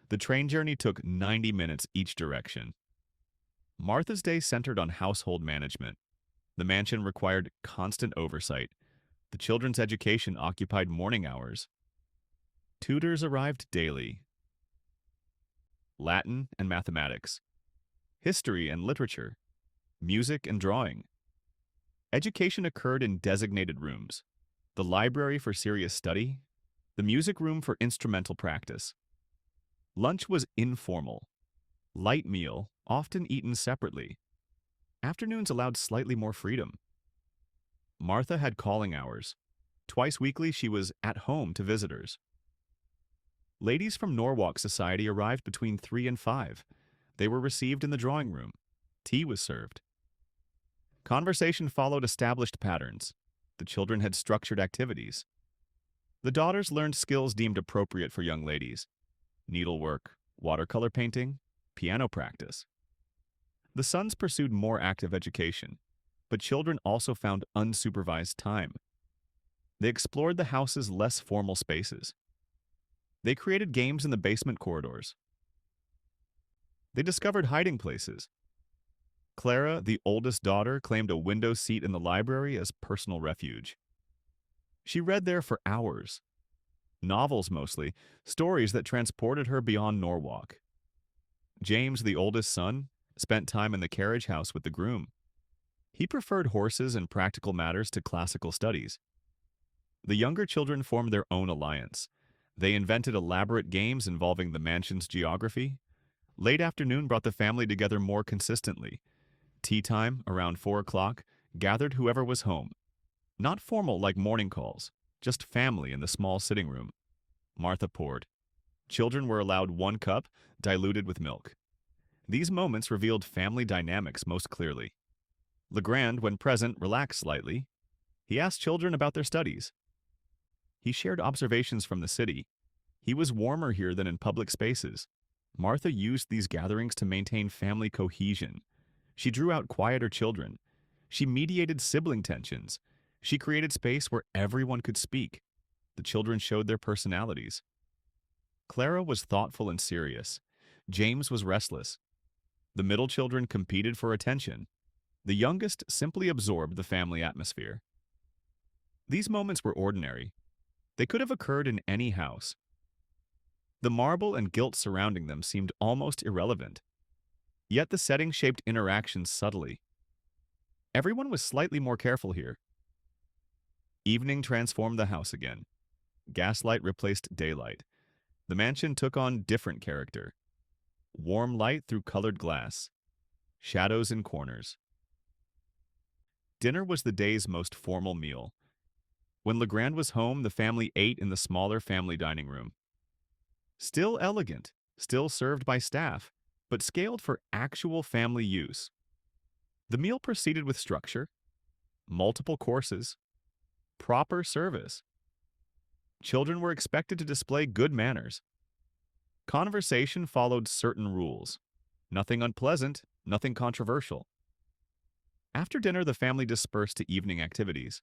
The train journey took 90 minutes each direction. Martha's day centered on household management. The mansion required constant oversight. The children's education occupied morning hours. Tutors arrived daily. Latin and mathematics, history and literature, music and drawing. Education occurred in designated rooms: the library for serious study, the music room for instrumental practice. Lunch was informal, light meal, often eaten separately. Afternoons allowed slightly more freedom. Martha had calling hours. Twice weekly, she was at home to visitors. Ladies from Norwalk society arrived between 3 and 5. They were received in the drawing room. Tea was served. Conversation followed established patterns. The children had structured activities. The daughters learned skills deemed appropriate for young ladies: needlework, watercolor painting, piano practice. The sons pursued more active education, but children also found unsupervised time. They explored the house's less formal spaces. They created games in the basement corridors. They discovered hiding places. Clara, the oldest daughter, claimed a window seat in the library as personal refuge. She read there for hours. Novels mostly, stories that transported her beyond Norwalk. James, the oldest son, spent time in the carriage house with the groom. He preferred horses and practical matters to classical studies. The younger children formed their own alliance. They invented elaborate games involving the mansion's geography. Late afternoon brought the family together more consistently. Tea time, around 4 o'clock, gathered whoever was home. Not formal like morning calls, just family in the small sitting room. Martha poured. Children were allowed 1 cup, diluted with milk. These moments revealed family dynamics most clearly. Legrand, when present, relaxed slightly. He asked children about their studies. He shared observations from the city. He was warmer here than in public spaces. Martha used these gatherings to maintain family cohesion. She drew out quieter children. She mediated sibling tensions. She created space where everyone could speak. The children showed their personalities. Clara was thoughtful and serious. James was restless. The middle children competed for attention. The youngest simply absorbed the family atmosphere. These moments were ordinary. They could have occurred in any house. The marble and gilt surrounding them seemed almost irrelevant. Yet the setting shaped interactions subtly. Everyone was slightly more careful here. Evening transformed the house again. Gaslight replaced daylight. The mansion took on different character. Warm light through colored glass. Shadows in corners. Dinner was the day's most formal meal. When Legrand was home, the family ate in the smaller family dining room. Still elegant, still served by staff, but scaled for actual family use. The meal proceeded with structure, multiple courses, proper service. Children were expected to display good manners. Conversation followed certain rules. Nothing unpleasant, nothing controversial. After dinner, the family dispersed to evening activities.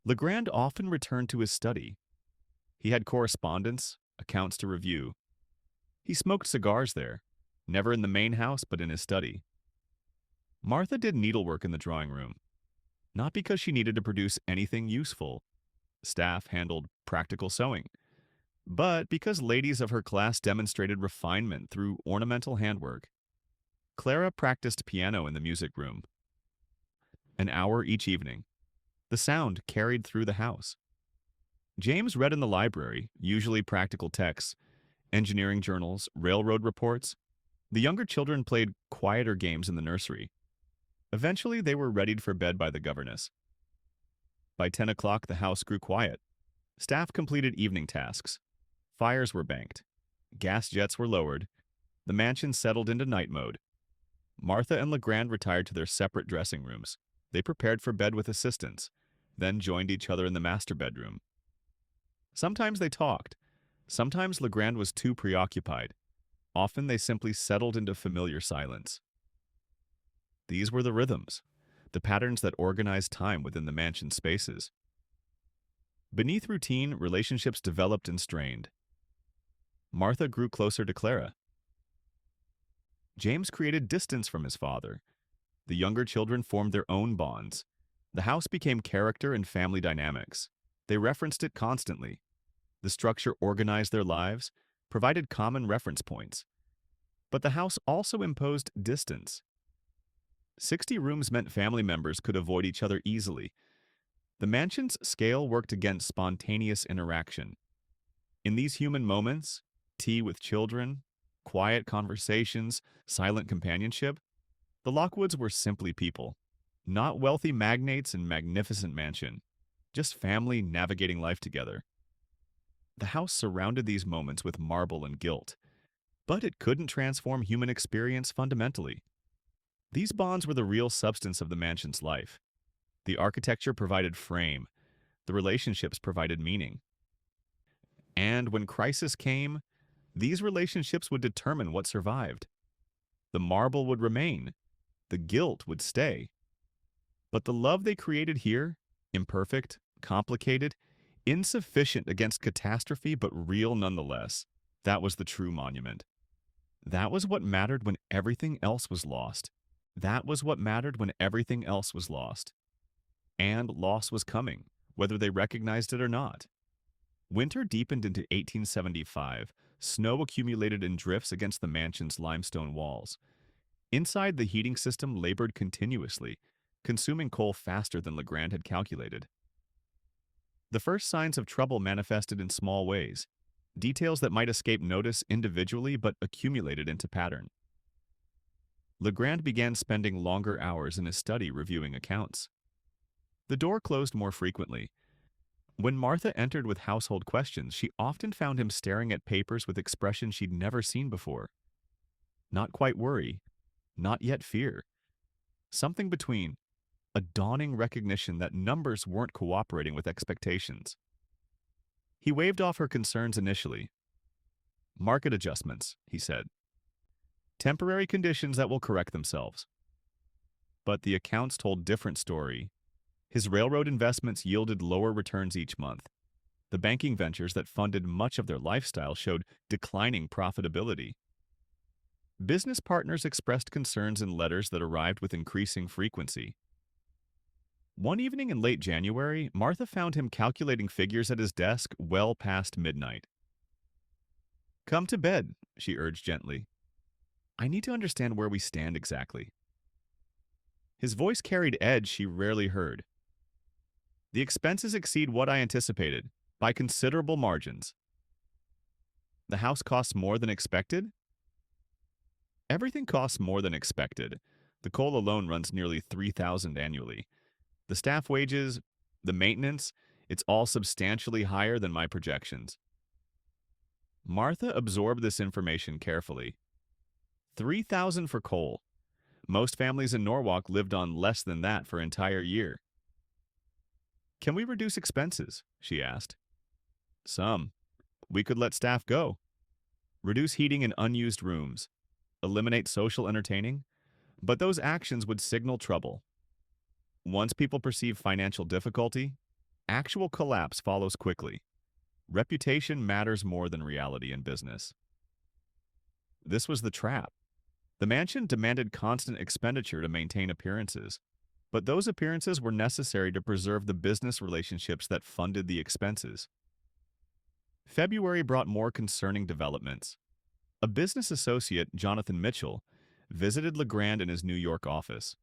Legrand often returned to his study. He had correspondence, accounts to review. He smoked cigars there, never in the main house but in his study. Martha did needlework in the drawing room, not because she needed to produce anything useful. Staff handled practical sewing, but because ladies of her class demonstrated refinement through ornamental handwork. Clara practiced piano in the music room. An hour each evening. The sound carried through the house. James read in the library, usually practical texts, engineering journals, railroad reports. The younger children played quieter games in the nursery. Eventually, they were readied for bed by the governess. By 10 o'clock, the house grew quiet. Staff completed evening tasks. Fires were banked. Gas jets were lowered. The mansion settled into night mode. Martha and Legrand retired to their separate dressing rooms. They prepared for bed with assistants, then joined each other in the master bedroom. Sometimes they talked. Sometimes Legrand was too preoccupied. Often they simply settled into familiar silence. These were the rhythms, the patterns that organized time within the mansion spaces. Beneath routine, relationships developed and strained. Martha grew closer to Clara. James created distance from his father. The younger children formed their own bonds. The house became character and family dynamics. They referenced it constantly. The structure organized their lives, provided common reference points. But the house also imposed distance. 60 rooms meant family members could avoid each other easily. The mansion's scale worked against spontaneous interaction. In these human moments, tea with children, quiet conversations, silent companionship, the Lockwoods were simply people, not wealthy magnates in magnificent mansion, just family navigating life together. The house surrounded these moments with marble and gilt, but it couldn't transform human experience fundamentally. These bonds were the real substance of the mansion's life. The architecture provided frame, the relationships provided meaning. And when crisis came, these relationships would determine what survived. The marble would remain, the gilt would stay. But the love they created here, imperfect, complicated, insufficient against catastrophe but real nonetheless, that was the true monument. That was what mattered when everything else was lost. That was what mattered when everything else was lost. And loss was coming, whether they recognized it or not. Winter deepened into 1875. Snow accumulated in drifts against the mansion's limestone walls. Inside, the heating system labored continuously, consuming coal faster than Legrand had calculated. The first signs of trouble manifested in small ways, details that might escape notice individually but accumulated into pattern. Legrand began spending longer hours in his study reviewing accounts. The door closed more frequently. When Martha entered with household questions, she often found him staring at papers with expressions she'd never seen before. Not quite worry, not yet fear. Something between, a dawning recognition that numbers weren't cooperating with expectations. He waved off her concerns initially. Market adjustments, he said. Temporary conditions that will correct themselves. But the accounts told a different story. His railroad investments yielded lower returns each month. The banking ventures that funded much of their lifestyle showed declining profitability. Business partners expressed concerns in letters that arrived with increasing frequency. One evening in late January, Martha found him calculating figures at his desk well past midnight. "Come to bed," she urged gently. "I need to understand where we stand exactly." His voice carried edge she rarely heard. "The expenses exceed what I anticipated, by considerable margins." "The house costs more than expected?" "Everything costs more than expected. The coal alone runs nearly $3,000 annually. The staff wages, the maintenance, it's all substantially higher than my projections." Martha absorbed this information carefully. $3,000 for coal. Most families in Norwalk lived on less than that for an entire year. "Can we reduce expenses?" she asked. "Some. We could let staff go. Reduce heating in unused rooms. Eliminate social entertaining. But those actions would signal trouble. Once people perceive financial difficulty, actual collapse follows quickly. Reputation matters more than reality in business." This was the trap. The mansion demanded constant expenditure to maintain appearances, but those appearances were necessary to preserve the business relationships that funded the expenses. February brought more concerning developments. A business associate, Jonathan Mitchell, visited Legrand in his New York office.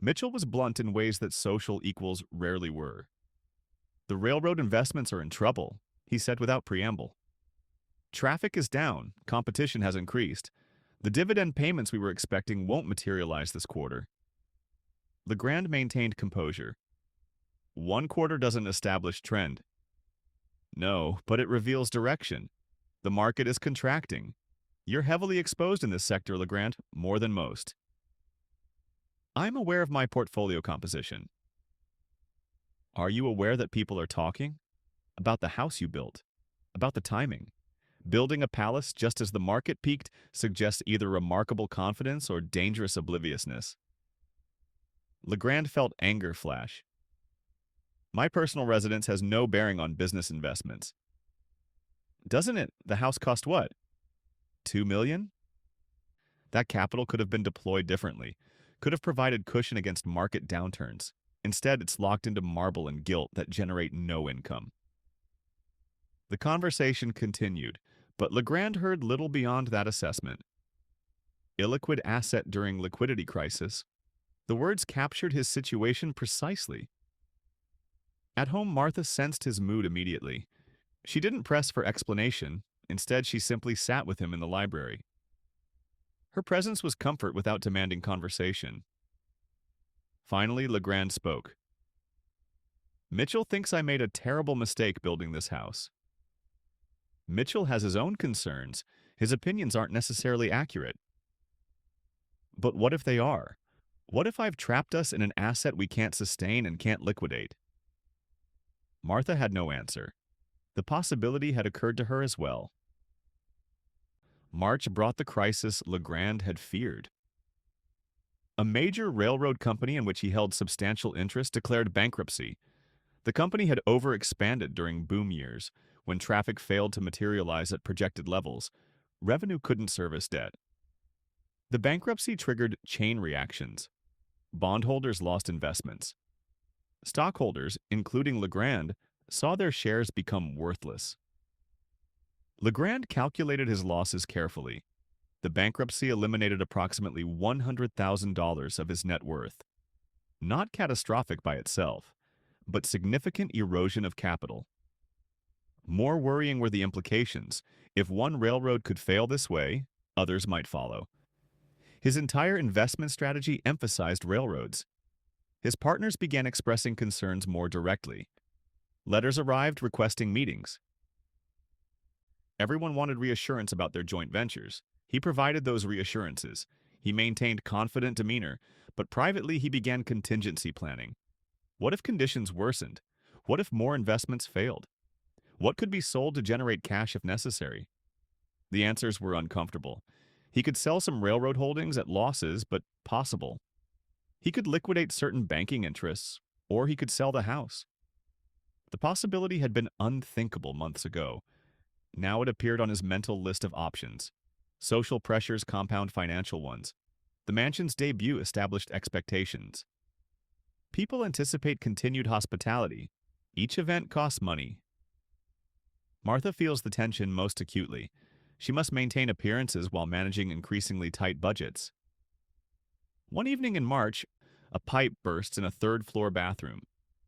Mitchell was blunt in ways that social equals rarely were. "The railroad investments are in trouble," he said without preamble. "Traffic is down, competition has increased. The dividend payments we were expecting won't materialize this quarter." Legrand maintained composure. "One quarter doesn't establish trend." "No, but it reveals direction. The market is contracting. You're heavily exposed in this sector, Legrand, more than most." "I'm aware of my portfolio composition." "Are you aware that people are talking? About the house you built? About the timing? Building a palace just as the market peaked suggests either remarkable confidence or dangerous obliviousness." Legrand felt anger flash. "My personal residence has no bearing on business investments." "Doesn't it? The house cost what? $2 million?" That capital could have been deployed differently, could have provided cushion against market downturns. Instead, it's locked into marble and gilt that generate no income. The conversation continued, but Legrand heard little beyond that assessment. Illiquid asset during liquidity crisis. The words captured his situation precisely. At home, Martha sensed his mood immediately. She didn't press for explanation. Instead, she simply sat with him in the library. Her presence was comfort without demanding conversation. Finally, Legrand spoke. Mitchell thinks I made a terrible mistake building this house. Mitchell has his own concerns. His opinions aren't necessarily accurate. But what if they are? What if I've trapped us in an asset we can't sustain and can't liquidate? Martha had no answer. The possibility had occurred to her as well. March brought the crisis Legrand had feared. A major railroad company in which he held substantial interest declared bankruptcy. The company had overexpanded during boom years, when traffic failed to materialize at projected levels. Revenue couldn't service debt. The bankruptcy triggered chain reactions. Bondholders lost investments. Stockholders, including Legrand, saw their shares become worthless. Legrand calculated his losses carefully. The bankruptcy eliminated approximately $100,000 of his net worth. Not catastrophic by itself, but significant erosion of capital. More worrying were the implications. If one railroad could fail this way, others might follow. His entire investment strategy emphasized railroads. His partners began expressing concerns more directly. Letters arrived requesting meetings. Everyone wanted reassurance about their joint ventures. He provided those reassurances. He maintained confident demeanor, but privately he began contingency planning. What if conditions worsened? What if more investments failed? What could be sold to generate cash if necessary? The answers were uncomfortable. He could sell some railroad holdings at losses, but possible. He could liquidate certain banking interests, or he could sell the house. The possibility had been unthinkable months ago. Now it appeared on his mental list of options. Social pressures compound financial ones. The mansion's debut established expectations. People anticipate continued hospitality. Each event costs money. Martha feels the tension most acutely. She must maintain appearances while managing increasingly tight budgets. One evening in March, a pipe bursts in a third-floor bathroom.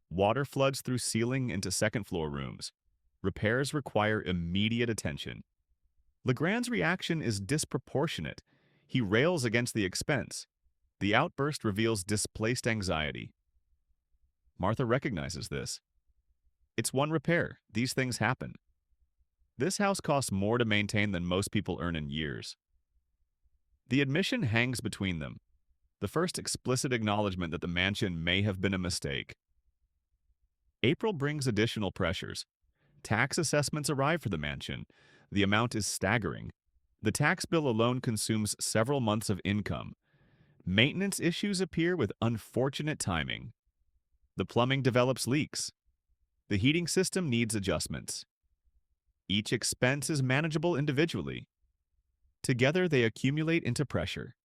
Water floods through ceiling into second-floor rooms. Repairs require immediate attention. Legrand's reaction is disproportionate. He rails against the expense. The outburst reveals displaced anxiety. Martha recognizes this. It's one repair. These things happen. This house costs more to maintain than most people earn in years. The admission hangs between them. The first explicit acknowledgement that the mansion may have been a mistake. April brings additional pressures. Tax assessments arrive for the mansion. The amount is staggering. The tax bill alone consumes several months of income. Maintenance issues appear with unfortunate timing. The plumbing develops leaks. The heating system needs adjustments. Each expense is manageable individually. Together, they accumulate into pressure.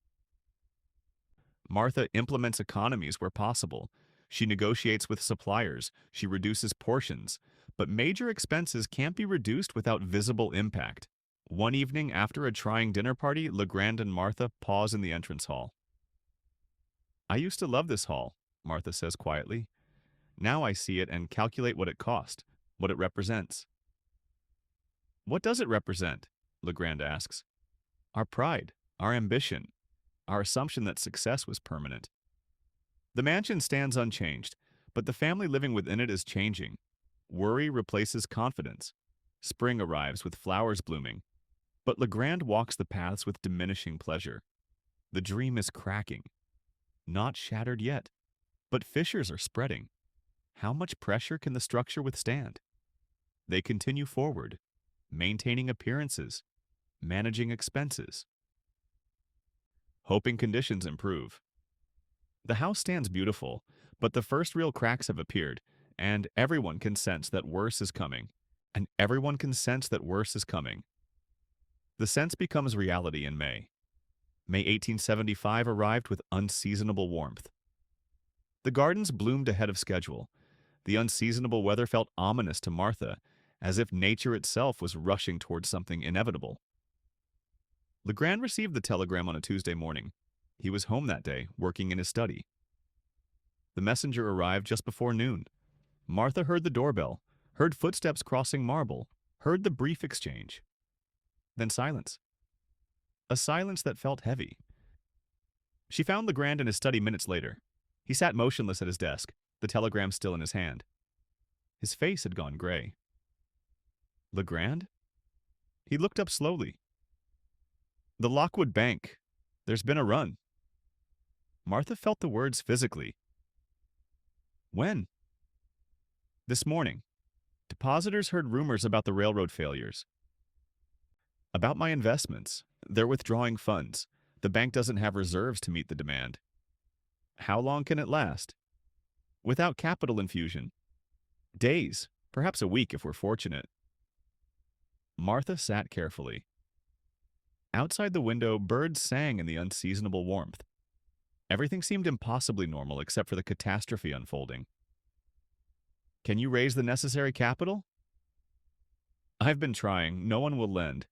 Martha implements economies where possible. She negotiates with suppliers. She reduces portions. But major expenses can't be reduced without visible impact. One evening after a trying dinner party, Legrand and Martha pause in the entrance hall. I used to love this hall, Martha says quietly. Now I see it and calculate what it cost, what it represents. What does it represent? Legrand asks. Our pride, our ambition, our assumption that success was permanent. The mansion stands unchanged, but the family living within it is changing. Worry replaces confidence. Spring arrives with flowers blooming. But Legrand walks the paths with diminishing pleasure. The dream is cracking. Not shattered yet, but fissures are spreading. How much pressure can the structure withstand? They continue forward, maintaining appearances, managing expenses, hoping conditions improve. The house stands beautiful, but the first real cracks have appeared, and everyone can sense that worse is coming. The sense becomes reality in May. May 1875 arrived with unseasonable warmth. The gardens bloomed ahead of schedule. The unseasonable weather felt ominous to Martha, as if nature itself was rushing towards something inevitable. Legrand received the telegram on a Tuesday morning. He was home that day, working in his study. The messenger arrived just before noon. Martha heard the doorbell, heard footsteps crossing marble, heard the brief exchange. Then silence. A silence that felt heavy. She found Legrand in his study minutes later. He sat motionless at his desk, the telegram still in his hand. His face had gone gray. Legrand? He looked up slowly. The Lockwood Bank. There's been a run. Martha felt the words physically. When? This morning. Depositors heard rumors about the railroad failures. About my investments. They're withdrawing funds. The bank doesn't have reserves to meet the demand. How long can it last? Without capital infusion. Days, perhaps a week if we're fortunate. Martha sat carefully. Outside the window, birds sang in the unseasonable warmth. Everything seemed impossibly normal except for the catastrophe unfolding. Can you raise the necessary capital? I've been trying. No one will lend.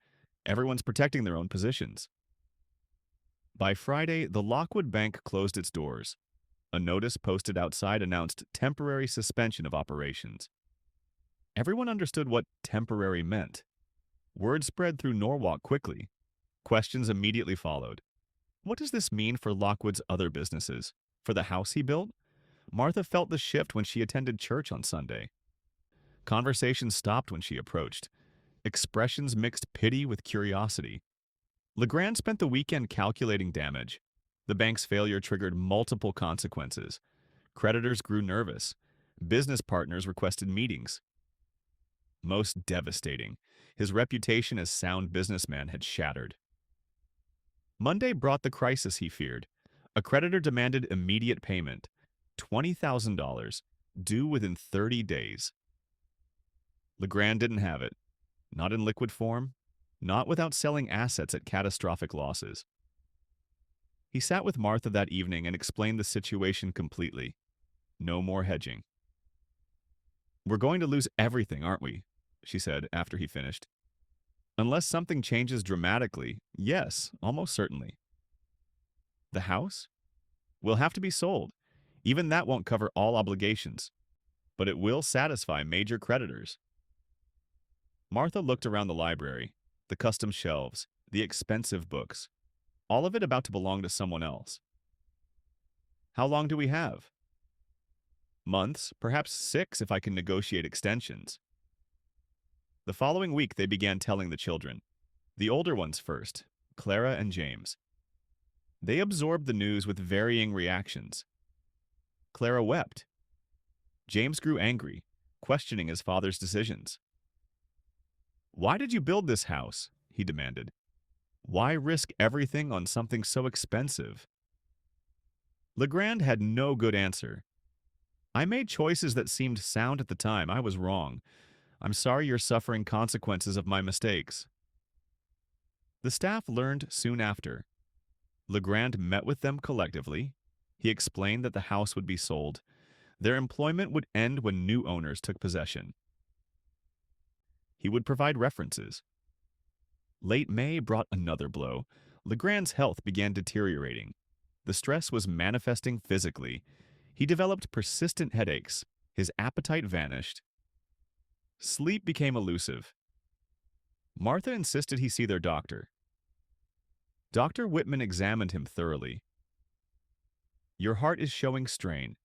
Everyone's protecting their own positions. By Friday, the Lockwood Bank closed its doors. A notice posted outside announced temporary suspension of operations. Everyone understood what temporary meant. Word spread through Norwalk quickly. Questions immediately followed. What does this mean for Lockwood's other businesses? For the house he built? Martha felt the shift when she attended church on Sunday. Conversation stopped when she approached. Expressions mixed pity with curiosity. Legrand spent the weekend calculating damage. The bank's failure triggered multiple consequences. Creditors grew nervous. Business partners requested meetings. Most devastating, his reputation as sound businessman had shattered. Monday brought the crisis he feared. A creditor demanded immediate payment, $20,000, due within 30 days. Legrand didn't have it. Not in liquid form, not without selling assets at catastrophic losses. He sat with Martha that evening and explained the situation completely. No more hedging. We're going to lose everything, aren't we? She said after he finished. Unless something changes dramatically, yes, almost certainly. The house? Will have to be sold. Even that won't cover all obligations. But it will satisfy major creditors. Martha looked around the library, the custom shelves, the expensive books, all of it about to belong to someone else. How long do we have? Months, perhaps 6 if I can negotiate extensions. The following week they began telling the children. The older ones first, Clara and James. They absorbed the news with varying reactions. Clara wept. James grew angry, questioning his father's decisions. Why did you build this house? He demanded. Why risk everything on something so expensive? Legrand had no good answer. I made choices that seemed sound at the time. I was wrong. I'm sorry you're suffering consequences of my mistakes. The staff learned soon after. Legrand met with them collectively. He explained that the house would be sold. Their employment would end when new owners took possession. He would provide references. Late May brought another blow. Legrand's health began deteriorating. The stress was manifesting physically. He developed persistent headaches. His appetite vanished. Sleep became elusive. Martha insisted he see their doctor. Dr. Whitman examined him thoroughly. Your heart is showing strain.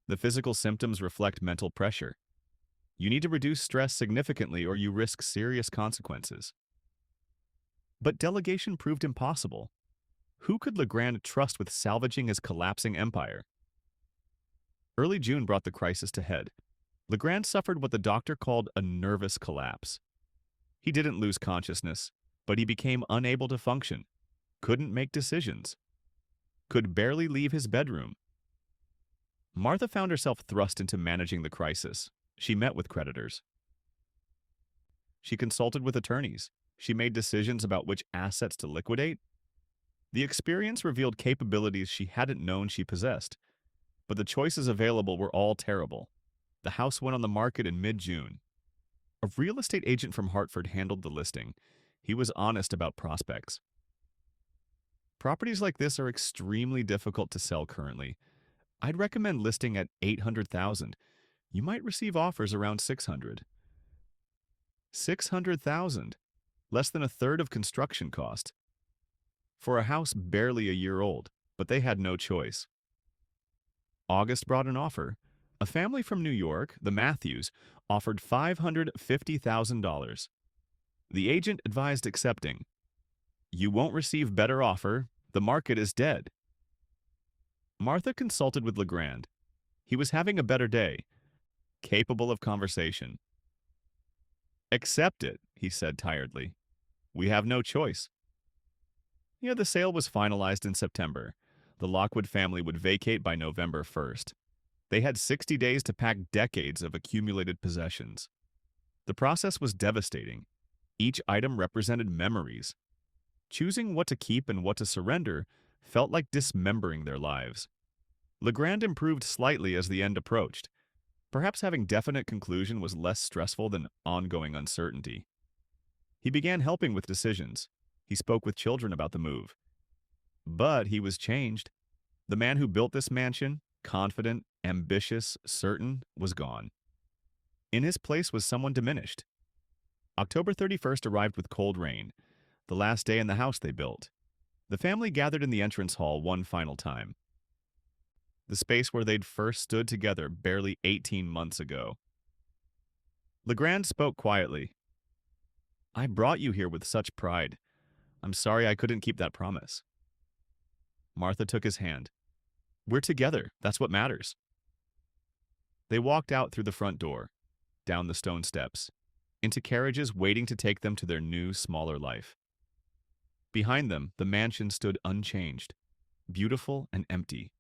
The physical symptoms reflect mental pressure. You need to reduce stress significantly or you risk serious consequences. But delegation proved impossible. Who could Legrand trust with salvaging his collapsing empire? Early June brought the crisis to head. Legrand suffered what the doctor called a nervous collapse. He didn't lose consciousness, but he became unable to function, couldn't make decisions, could barely leave his bedroom. Martha found herself thrust into managing the crisis. She met with creditors. She consulted with attorneys. She made decisions about which assets to liquidate. The experience revealed capabilities she hadn't known she possessed, but the choices available were all terrible. The house went on the market in mid-June. A real estate agent from Hartford handled the listing. He was honest about prospects. Properties like this are extremely difficult to sell currently. I'd recommend listing at 800,000. You might receive offers around 600. 600,000, less than a third of construction cost. For a house barely a year old, but they had no choice. August brought an offer. A family from New York, the Mathews, offered $550,000. The agent advised accepting. You won't receive better offer. The market is dead. Martha consulted with Legrand. He was having a better day, capable of conversation. Accept it, he said tiredly. We have no choice. Yeah, the sale was finalized in September. The Lockwood family would vacate by November 1st. They had 60 days to pack decades of accumulated possessions. The process was devastating. Each item represented memories. Choosing what to keep and what to surrender felt like dismembering their lives. Legrand improved slightly as the end approached. Perhaps having definite conclusion was less stressful than ongoing uncertainty. He began helping with decisions. He spoke with children about the move. But he was changed. The man who built this mansion, confident, ambitious, certain, was gone. In his place was someone diminished. October 31st arrived with cold rain, the last day in the house they built. The family gathered in the entrance hall one final time. The space where they'd first stood together barely 18 months ago. Legrand spoke quietly. I brought you here with such pride. I'm sorry I couldn't keep that promise. Martha took his hand. We're together. That's what matters. They walked out through the front door, down the stone steps, into carriages waiting to take them to their new, smaller life. Behind them, the mansion stood unchanged, beautiful and empty,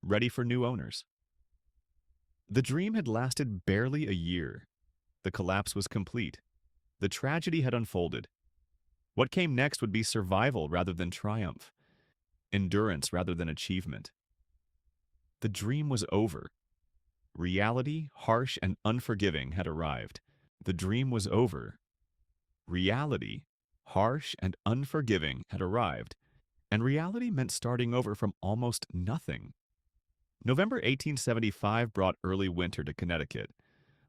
ready for new owners. The dream had lasted barely a year. The collapse was complete. The tragedy had unfolded. What came next would be survival rather than triumph, endurance rather than achievement. The dream was over. Reality, harsh and unforgiving, had arrived. The dream was over. Reality, harsh and unforgiving, had arrived, and reality meant starting over from almost nothing. November 1875 brought early winter to Connecticut.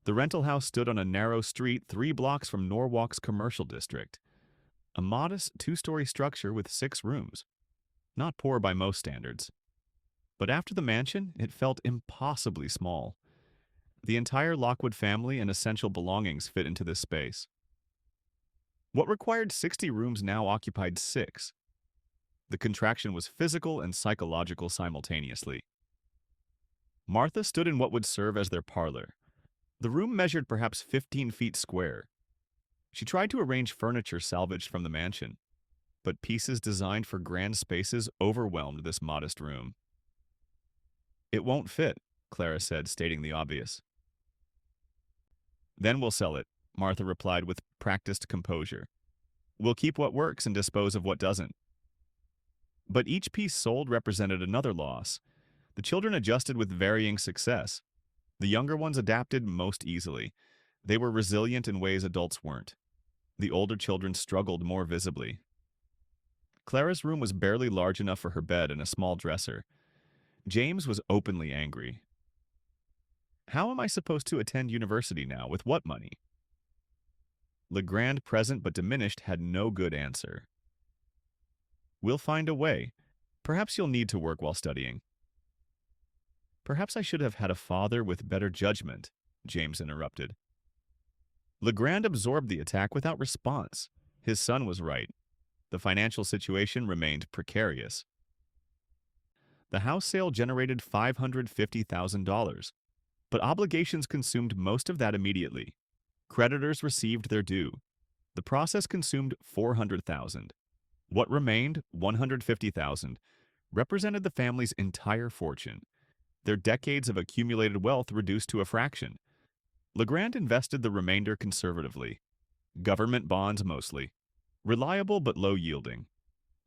The rental house stood on a narrow street 3 blocks from Norwalk's commercial district. A modest 2-story structure with 6 rooms. Not poor by most standards. But after the mansion, it felt impossibly small. The entire Lockwood family and essential belongings fit into this space. What required 60 rooms now occupied 6. The contraction was physical and psychological simultaneously. Martha stood in what would serve as their parlor. The room measured perhaps 15 feet square. She tried to arrange furniture salvaged from the mansion, but pieces designed for grand spaces overwhelmed this modest room. It won't fit, Clara said, stating the obvious. Then we'll sell it, Martha replied with practiced composure. We'll keep what works and dispose of what doesn't. But each piece sold represented another loss. The children adjusted with varying success. The younger ones adapted most easily. They were resilient in ways adults weren't. The older children struggled more visibly. Clara's room was barely large enough for her bed and a small dresser. James was openly angry. How am I supposed to attend university now? With what money? Legrand, present but diminished, had no good answer. We'll find a way. Perhaps you'll need to work while studying. Perhaps I should have had a father with better judgment, James interrupted. Legrand absorbed the attack without response. His son was right. The financial situation remained precarious. The house sale generated $550,000, but obligations consumed most of that immediately. Creditors received their due. The process consumed $400,000. What remained, $150,000, represented the family's entire fortune. Their decades of accumulated wealth reduced to a fraction. Legrand invested the remainder conservatively. Government bonds mostly. Reliable but low-yielding.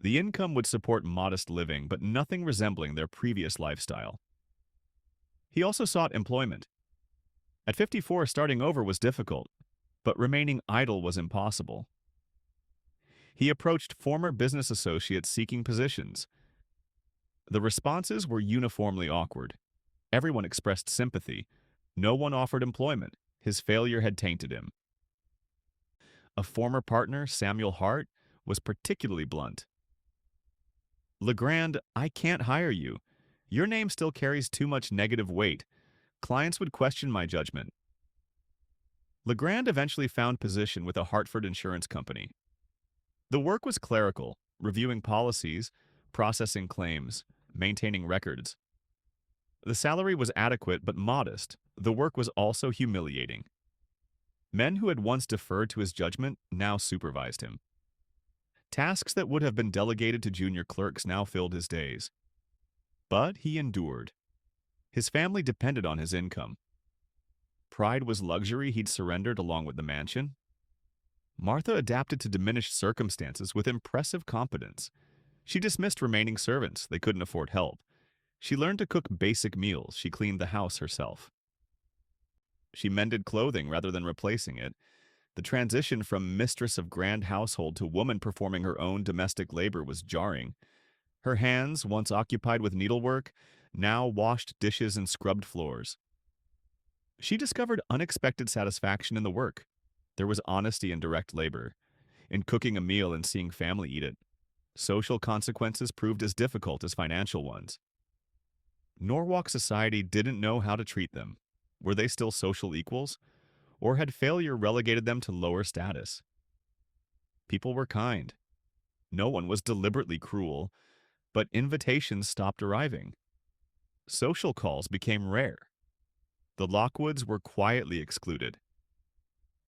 The income would support modest living, but nothing resembling their previous lifestyle. He also sought employment. At 54, starting over was difficult, but remaining idle was impossible. He approached former business associates seeking positions. The responses were uniformly awkward. Everyone expressed sympathy. No one offered employment. His failure had tainted him. A former partner, Samuel Hart, was particularly blunt. "Legrand, I can't hire you. Your name still carries too much negative weight. Clients would question my judgment." Legrand eventually found position with a Hartford insurance company. The work was clerical, reviewing policies, processing claims, maintaining records. The salary was adequate but modest. The work was also humiliating. Men who had once deferred to his judgment now supervised him. Tasks that would have been delegated to junior clerks now filled his days. But he endured. His family depended on his income. Pride was luxury he'd surrendered along with the mansion. Martha adapted to diminished circumstances with impressive competence. She dismissed remaining servants; they couldn't afford help. She learned to cook basic meals. She cleaned the house herself. She mended clothing rather than replacing it. The transition from mistress of grand household to woman performing her own domestic labor was jarring. Her hands, once occupied with needlework, now washed dishes and scrubbed floors. She discovered unexpected satisfaction in the work. There was honesty in direct labor, in cooking a meal and seeing family eat it. Social consequences proved as difficult as financial ones. Norwalk society didn't know how to treat them. Were they still social equals? Or had failure relegated them to lower status? People were kind. No one was deliberately cruel, but invitations stopped arriving. Social calls became rare. The Lockwoods were quietly excluded.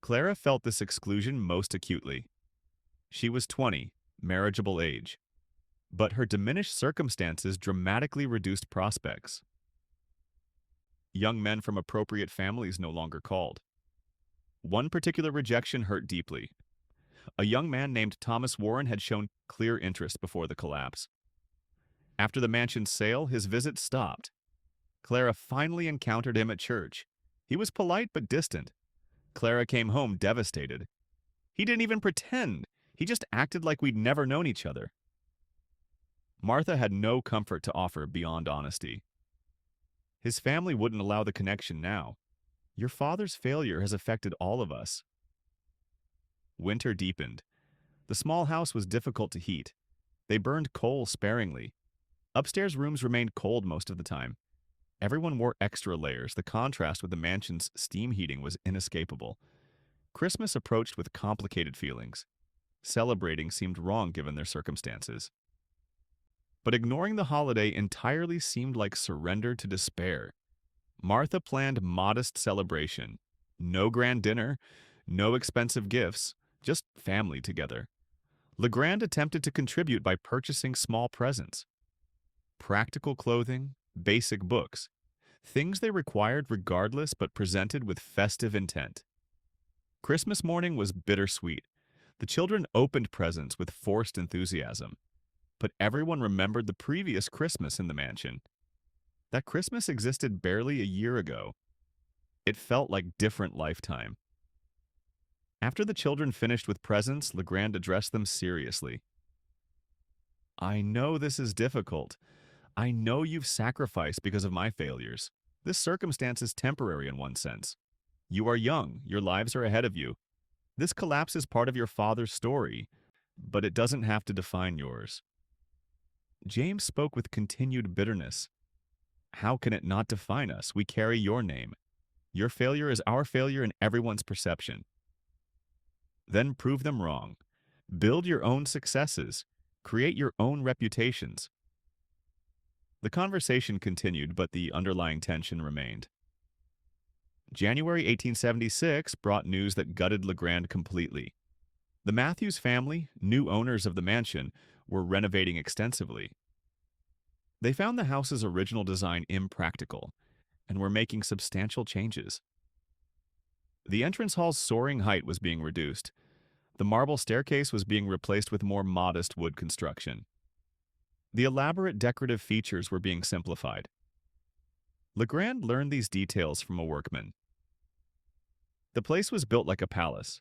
Clara felt this exclusion most acutely. She was 20, marriageable age, but her diminished circumstances dramatically reduced prospects. Young men from appropriate families no longer called. One particular rejection hurt deeply. A young man named Thomas Warren had shown clear interest before the collapse. After the mansion's sale, his visits stopped. Clara finally encountered him at church. He was polite but distant. Clara came home devastated. He didn't even pretend. He just acted like we'd never known each other. Martha had no comfort to offer beyond honesty. His family wouldn't allow the connection now. "Your father's failure has affected all of us." Winter deepened. The small house was difficult to heat. They burned coal sparingly. Upstairs rooms remained cold most of the time. Everyone wore extra layers. The contrast with the mansion's steam heating was inescapable. Christmas approached with complicated feelings. Celebrating seemed wrong given their circumstances. But ignoring the holiday entirely seemed like surrender to despair. Martha planned modest celebration. No grand dinner, no expensive gifts, just family together. Legrand attempted to contribute by purchasing small presents. Practical clothing, basic books, things they required regardless but presented with festive intent. Christmas morning was bittersweet. The children opened presents with forced enthusiasm. But everyone remembered the previous Christmas in the mansion. That Christmas existed barely a year ago. It felt like different lifetime. After the children finished with presents, Legrand addressed them seriously. "I know this is difficult. I know you've sacrificed because of my failures. This circumstance is temporary in one sense. You are young. Your lives are ahead of you. This collapse is part of your father's story, but it doesn't have to define yours." James spoke with continued bitterness. "How can it not define us? We carry your name. Your failure is our failure in everyone's perception." Then prove them wrong. Build your own successes. Create your own reputations. The conversation continued, but the underlying tension remained. January 1876 brought news that gutted Legrand completely. The Mathews family, new owners of the mansion, were renovating extensively. They found the house's original design impractical and were making substantial changes. The entrance hall's soaring height was being reduced. The marble staircase was being replaced with more modest wood construction. The elaborate decorative features were being simplified. Legrand learned these details from a workman. The place was built like a palace,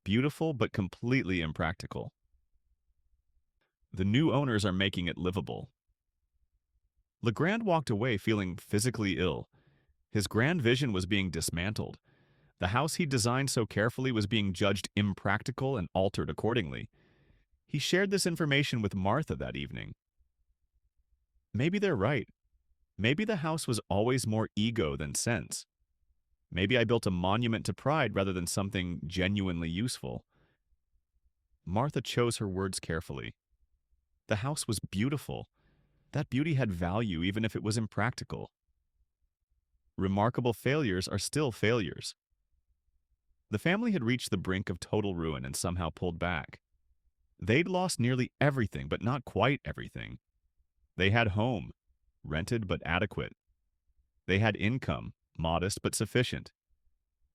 beautiful but completely impractical. The new owners are making it livable. Legrand walked away feeling physically ill. His grand vision was being dismantled. The house he designed so carefully was being judged impractical and altered accordingly. He shared this information with Martha that evening. Maybe they're right. Maybe the house was always more ego than sense. Maybe I built a monument to pride rather than something genuinely useful. Martha chose her words carefully. The house was beautiful. That beauty had value even if it was impractical. Remarkable failures are still failures. The family had reached the brink of total ruin and somehow pulled back. They'd lost nearly everything, but not quite everything. They had home, rented but adequate. They had income, modest but sufficient.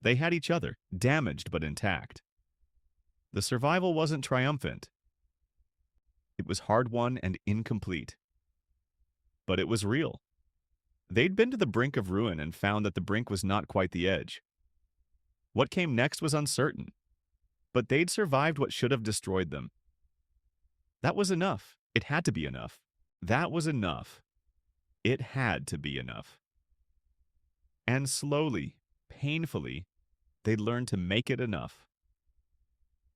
They had each other, damaged but intact. The survival wasn't triumphant. It was hard-won and incomplete. But it was real. They'd been to the brink of ruin and found that the brink was not quite the edge. What came next was uncertain, but they'd survived what should have destroyed them. That was enough. It had to be enough. That was enough. It had to be enough. And slowly, painfully, they'd learned to make it enough.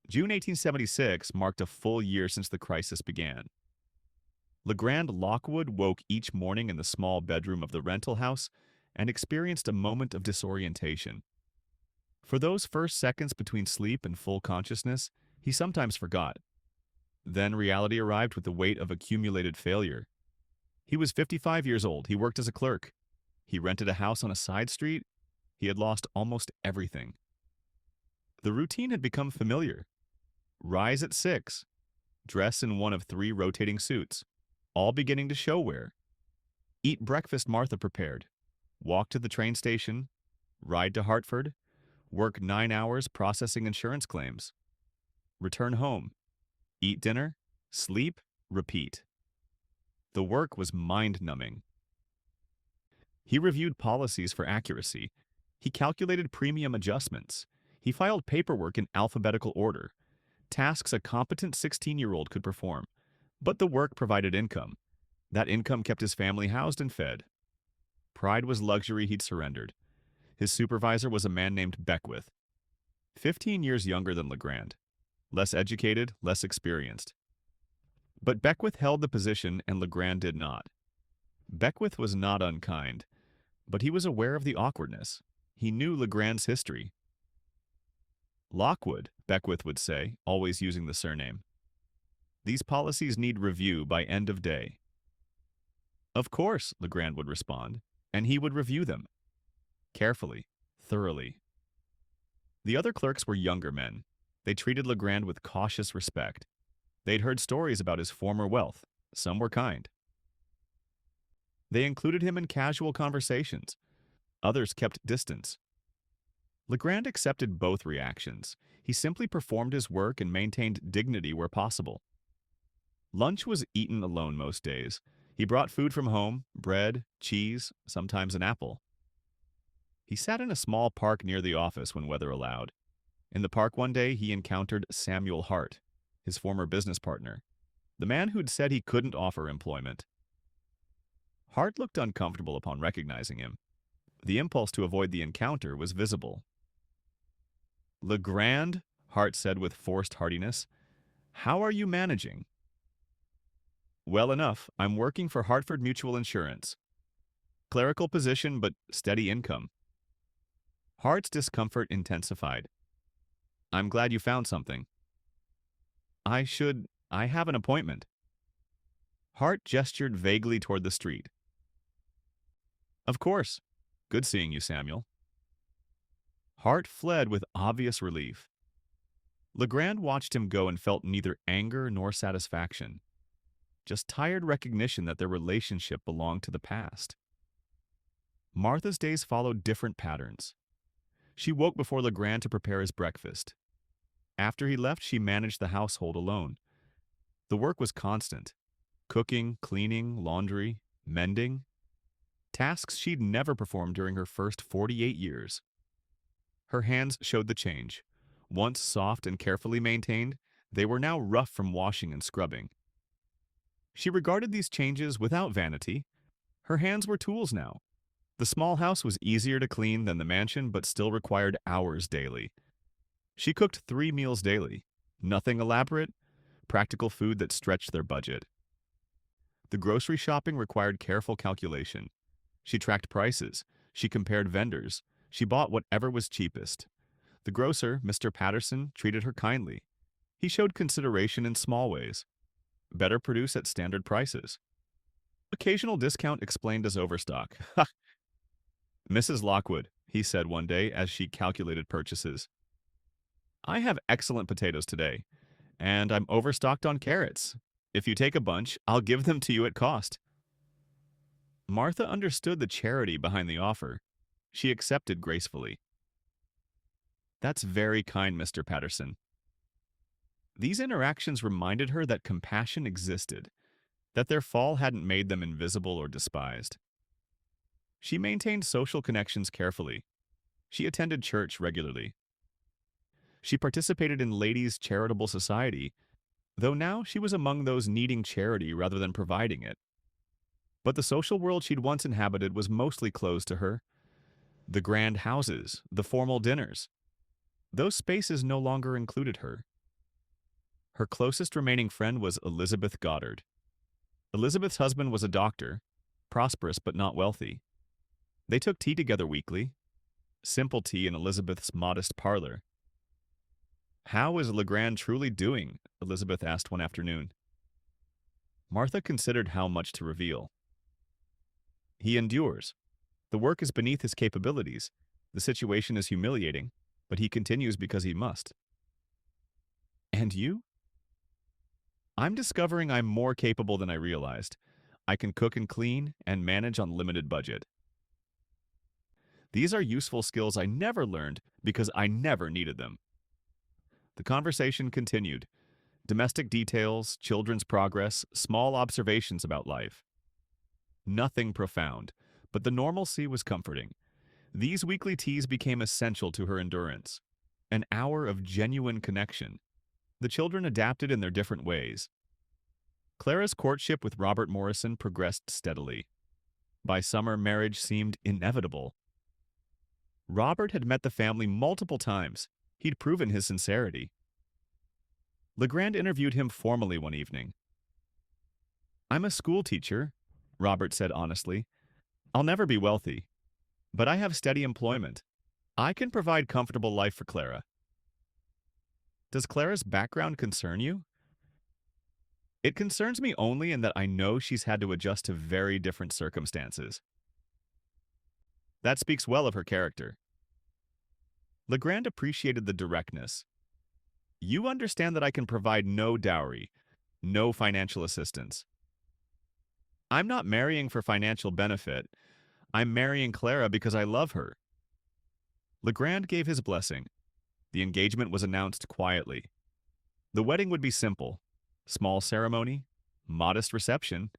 June 1876 marked a full year since the crisis began. Legrand Lockwood woke each morning in the small bedroom of the rental house and experienced a moment of disorientation. For those first seconds between sleep and full consciousness, he sometimes forgot. Then reality arrived with the weight of accumulated failure. He was 55 years old. He worked as a clerk. He rented a house on a side street. He had lost almost everything. The routine had become familiar. Rise at 6. Dress in one of 3 rotating suits, all beginning to show wear. Eat breakfast Martha prepared. Walk to the train station. Ride to Hartford. Work 9 hours processing insurance claims. Return home. Eat dinner. Sleep. Repeat. The work was mind-numbing. He reviewed policies for accuracy. He calculated premium adjustments. He filed paperwork in alphabetical order. Tasks a competent 16-year-old could perform. But the work provided income. That income kept his family housed and fed. Pride was luxury he'd surrendered. His supervisor was a man named Beckwith, 15 years younger than Legrand, less educated, less experienced. But Beckwith held the position and Legrand did not. Beckwith was not unkind, but he was aware of the awkwardness. He knew Legrand's history. Lockwood, Beckwith would say, always using the surname. These policies need review by end of day. Of course, Legrand would respond, and he would review them. Carefully, thoroughly. The other clerks were younger men. They treated Legrand with cautious respect. They'd heard stories about his former wealth. Some were kind. They included him in casual conversations. Others kept distance. Legrand accepted both reactions. He simply performed his work and maintained dignity where possible. Lunch was eaten alone most days. He brought food from home, bread, cheese, sometimes an apple. He sat in a small park near the office when weather allowed. In the park one day, he encountered Samuel Hart, his former business partner, the man who'd said he couldn't offer employment. Hart looked uncomfortable upon recognizing him. The impulse to avoid the encounter was visible. "Legrand," Hart said with forced heartiness, "how are you managing?" "Well enough. I'm working for Hartford Mutual Insurance. Clerical position, but steady income." Hart's discomfort intensified. "I'm glad you found something." I have an appointment." Hart gestured vaguely toward the street. "Of course. Good seeing you, Samuel." Hart fled with obvious relief. Legrand watched him go and felt neither anger nor satisfaction, just tired recognition that their relationship belonged to the past. Martha's days followed different patterns. She woke before Legrand to prepare his breakfast. After he left, she managed the household alone. The work was constant: cooking, cleaning, laundry, mending. Tasks she'd never performed during her first 48 years. Her hands showed the change. Once soft and carefully maintained, they were now rough from washing and scrubbing. She regarded these changes without vanity. Her hands were tools now. The small house was easier to clean than the mansion, but still required hours daily. She cooked 3 meals daily. Nothing elaborate, practical food that stretched their budget. The grocery shopping required careful calculation. She tracked prices. She compared vendors. She bought whatever was cheapest. The grocer, Mr. Patterson, treated her kindly. He showed consideration in small ways. Better produce at standard prices. Occasional discount explained as overstock. Ha! Mrs. Lockwood, he said one day as she calculated purchases. I have excellent potatoes today, and I'm overstocked on carrots. If you take a bunch, I'll give them to you at cost. Martha understood the charity behind the offer. She accepted gracefully. That's very kind, Mr. Patterson. These interactions reminded her that compassion existed, that their fall hadn't made them invisible or despised. She maintained social connections carefully. She attended church regularly. She participated in Ladies' Charitable Society, though now she was among those needing charity rather than providing it. But the social world she'd once inhabited was mostly closed to her. The grand houses, the formal dinners, those spaces no longer included her. Her closest remaining friend was Elizabeth Goddard. Elizabeth's husband was a doctor, prosperous but not wealthy. They took tea together weekly, simple tea in Elizabeth's modest parlor. How is Legrand truly doing? Elizabeth asked one afternoon. Martha considered how much to reveal. He endures. The work is beneath his capabilities. The situation is humiliating, but he continues because he must. And you? I'm discovering I'm more capable than I realized. I can cook and clean and manage on limited budget. These are useful skills I never learned because I never needed them. The conversation continued. Domestic details, children's progress, small observations about life. Nothing profound, but the normalcy was comforting. These weekly teas became essential to her endurance. An hour of genuine connection. The children adapted in their different ways. Clara's courtship with Robert Morrison progressed steadily. By summer, marriage seemed inevitable. Robert had met the family multiple times. He'd proven his sincerity. Legrand interviewed him formally one evening. I'm a school teacher, Robert said honestly. I'll never be wealthy, but I have steady employment. I can provide comfortable life for Clara. Does Clara's background concern you? It concerns me only in that I know she's had to adjust to very different circumstances. That speaks well of her character. Legrand appreciated the directness. You understand that I can provide no dowry, no financial assistance. I'm not marrying for financial benefit. I'm marrying Clara because I love her. Legrand gave his blessing. The engagement was announced quietly. The wedding would be simple. Small ceremony, modest reception.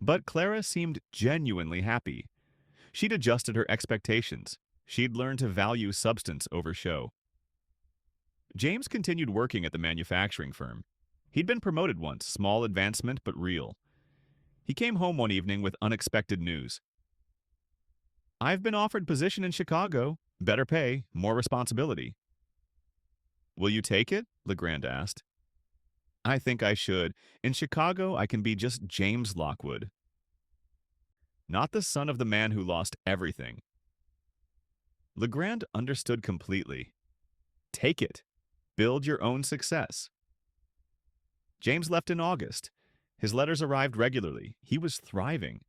But Clara seemed genuinely happy. She'd adjusted her expectations. She'd learned to value substance over show. James continued working at the manufacturing firm. He'd been promoted once, small advancement but real. He came home one evening with unexpected news. I've been offered position in Chicago, better pay, more responsibility. Will you take it? Legrand asked. I think I should. In Chicago, I can be just James Lockwood. Not the son of the man who lost everything. Legrand understood completely. Take it. Build your own success. James left in August. His letters arrived regularly. He was thriving.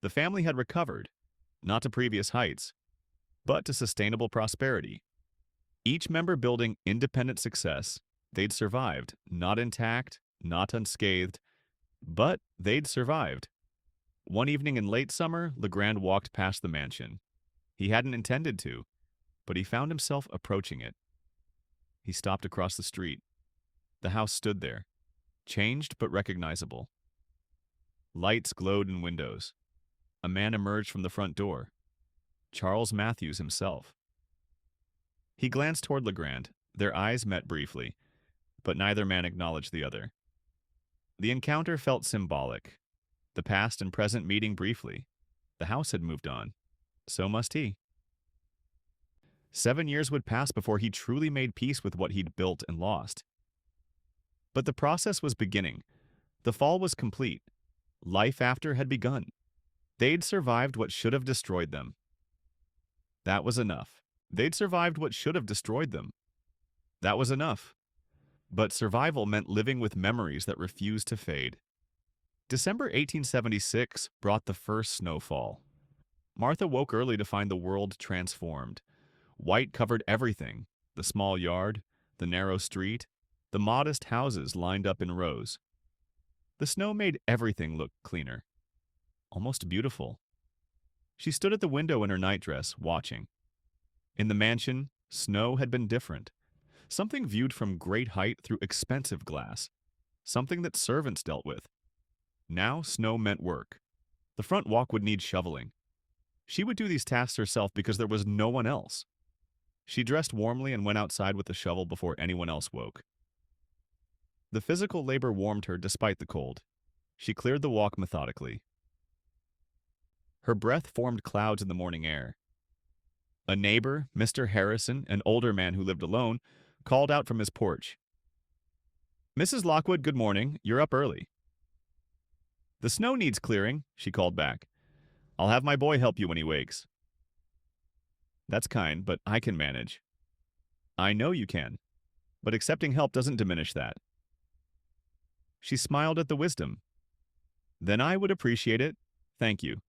The family had recovered, not to previous heights, but to sustainable prosperity. Each member building independent success. They'd survived, not intact, not unscathed, but they'd survived. One evening in late summer, Legrand walked past the mansion. He hadn't intended to, but he found himself approaching it. He stopped across the street. The house stood there, changed but recognizable. Lights glowed in windows. A man emerged from the front door. Charles Mathews himself. He glanced toward Legrand. Their eyes met briefly, but neither man acknowledged the other. The encounter felt symbolic. The past and present meeting briefly. The house had moved on. So must he. 7 years would pass before he truly made peace with what he'd built and lost. But the process was beginning. The fall was complete. Life after had begun. They'd survived what should have destroyed them. That was enough. They'd survived what should have destroyed them. That was enough. But survival meant living with memories that refused to fade. December 1876 brought the first snowfall. Martha woke early to find the world transformed. White covered everything, the small yard, the narrow street, the modest houses lined up in rows. The snow made everything look cleaner, almost beautiful. She stood at the window in her nightdress, watching. In the mansion, snow had been different. Something viewed from great height through expensive glass. Something that servants dealt with. Now snow meant work. The front walk would need shoveling. She would do these tasks herself because there was no one else. She dressed warmly and went outside with the shovel before anyone else woke. The physical labor warmed her despite the cold. She cleared the walk methodically. Her breath formed clouds in the morning air. A neighbor, Mr. Harrison, an older man who lived alone, called out from his porch. "Mrs. Lockwood, good morning. You're up early." "The snow needs clearing," she called back. "I'll have my boy help you when he wakes." "That's kind, but I can manage." "I know you can, but accepting help doesn't diminish that." She smiled at the wisdom. "Then I would appreciate it. Thank you."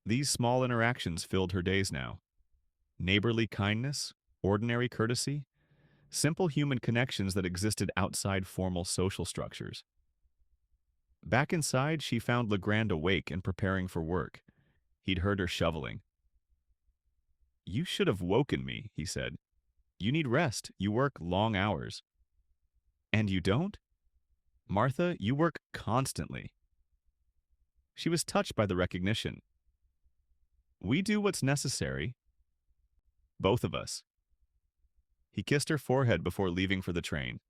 These small interactions filled her days now. Neighborly kindness, ordinary courtesy, simple human connections that existed outside formal social structures. Back inside, she found Legrand awake and preparing for work. He'd heard her shoveling. "You should have woken me," he said. "You need rest. You work long hours." "And you don't?" "Martha, you work constantly." She was touched by the recognition. "We do what's necessary. Both of us." He kissed her forehead before leaving for the train.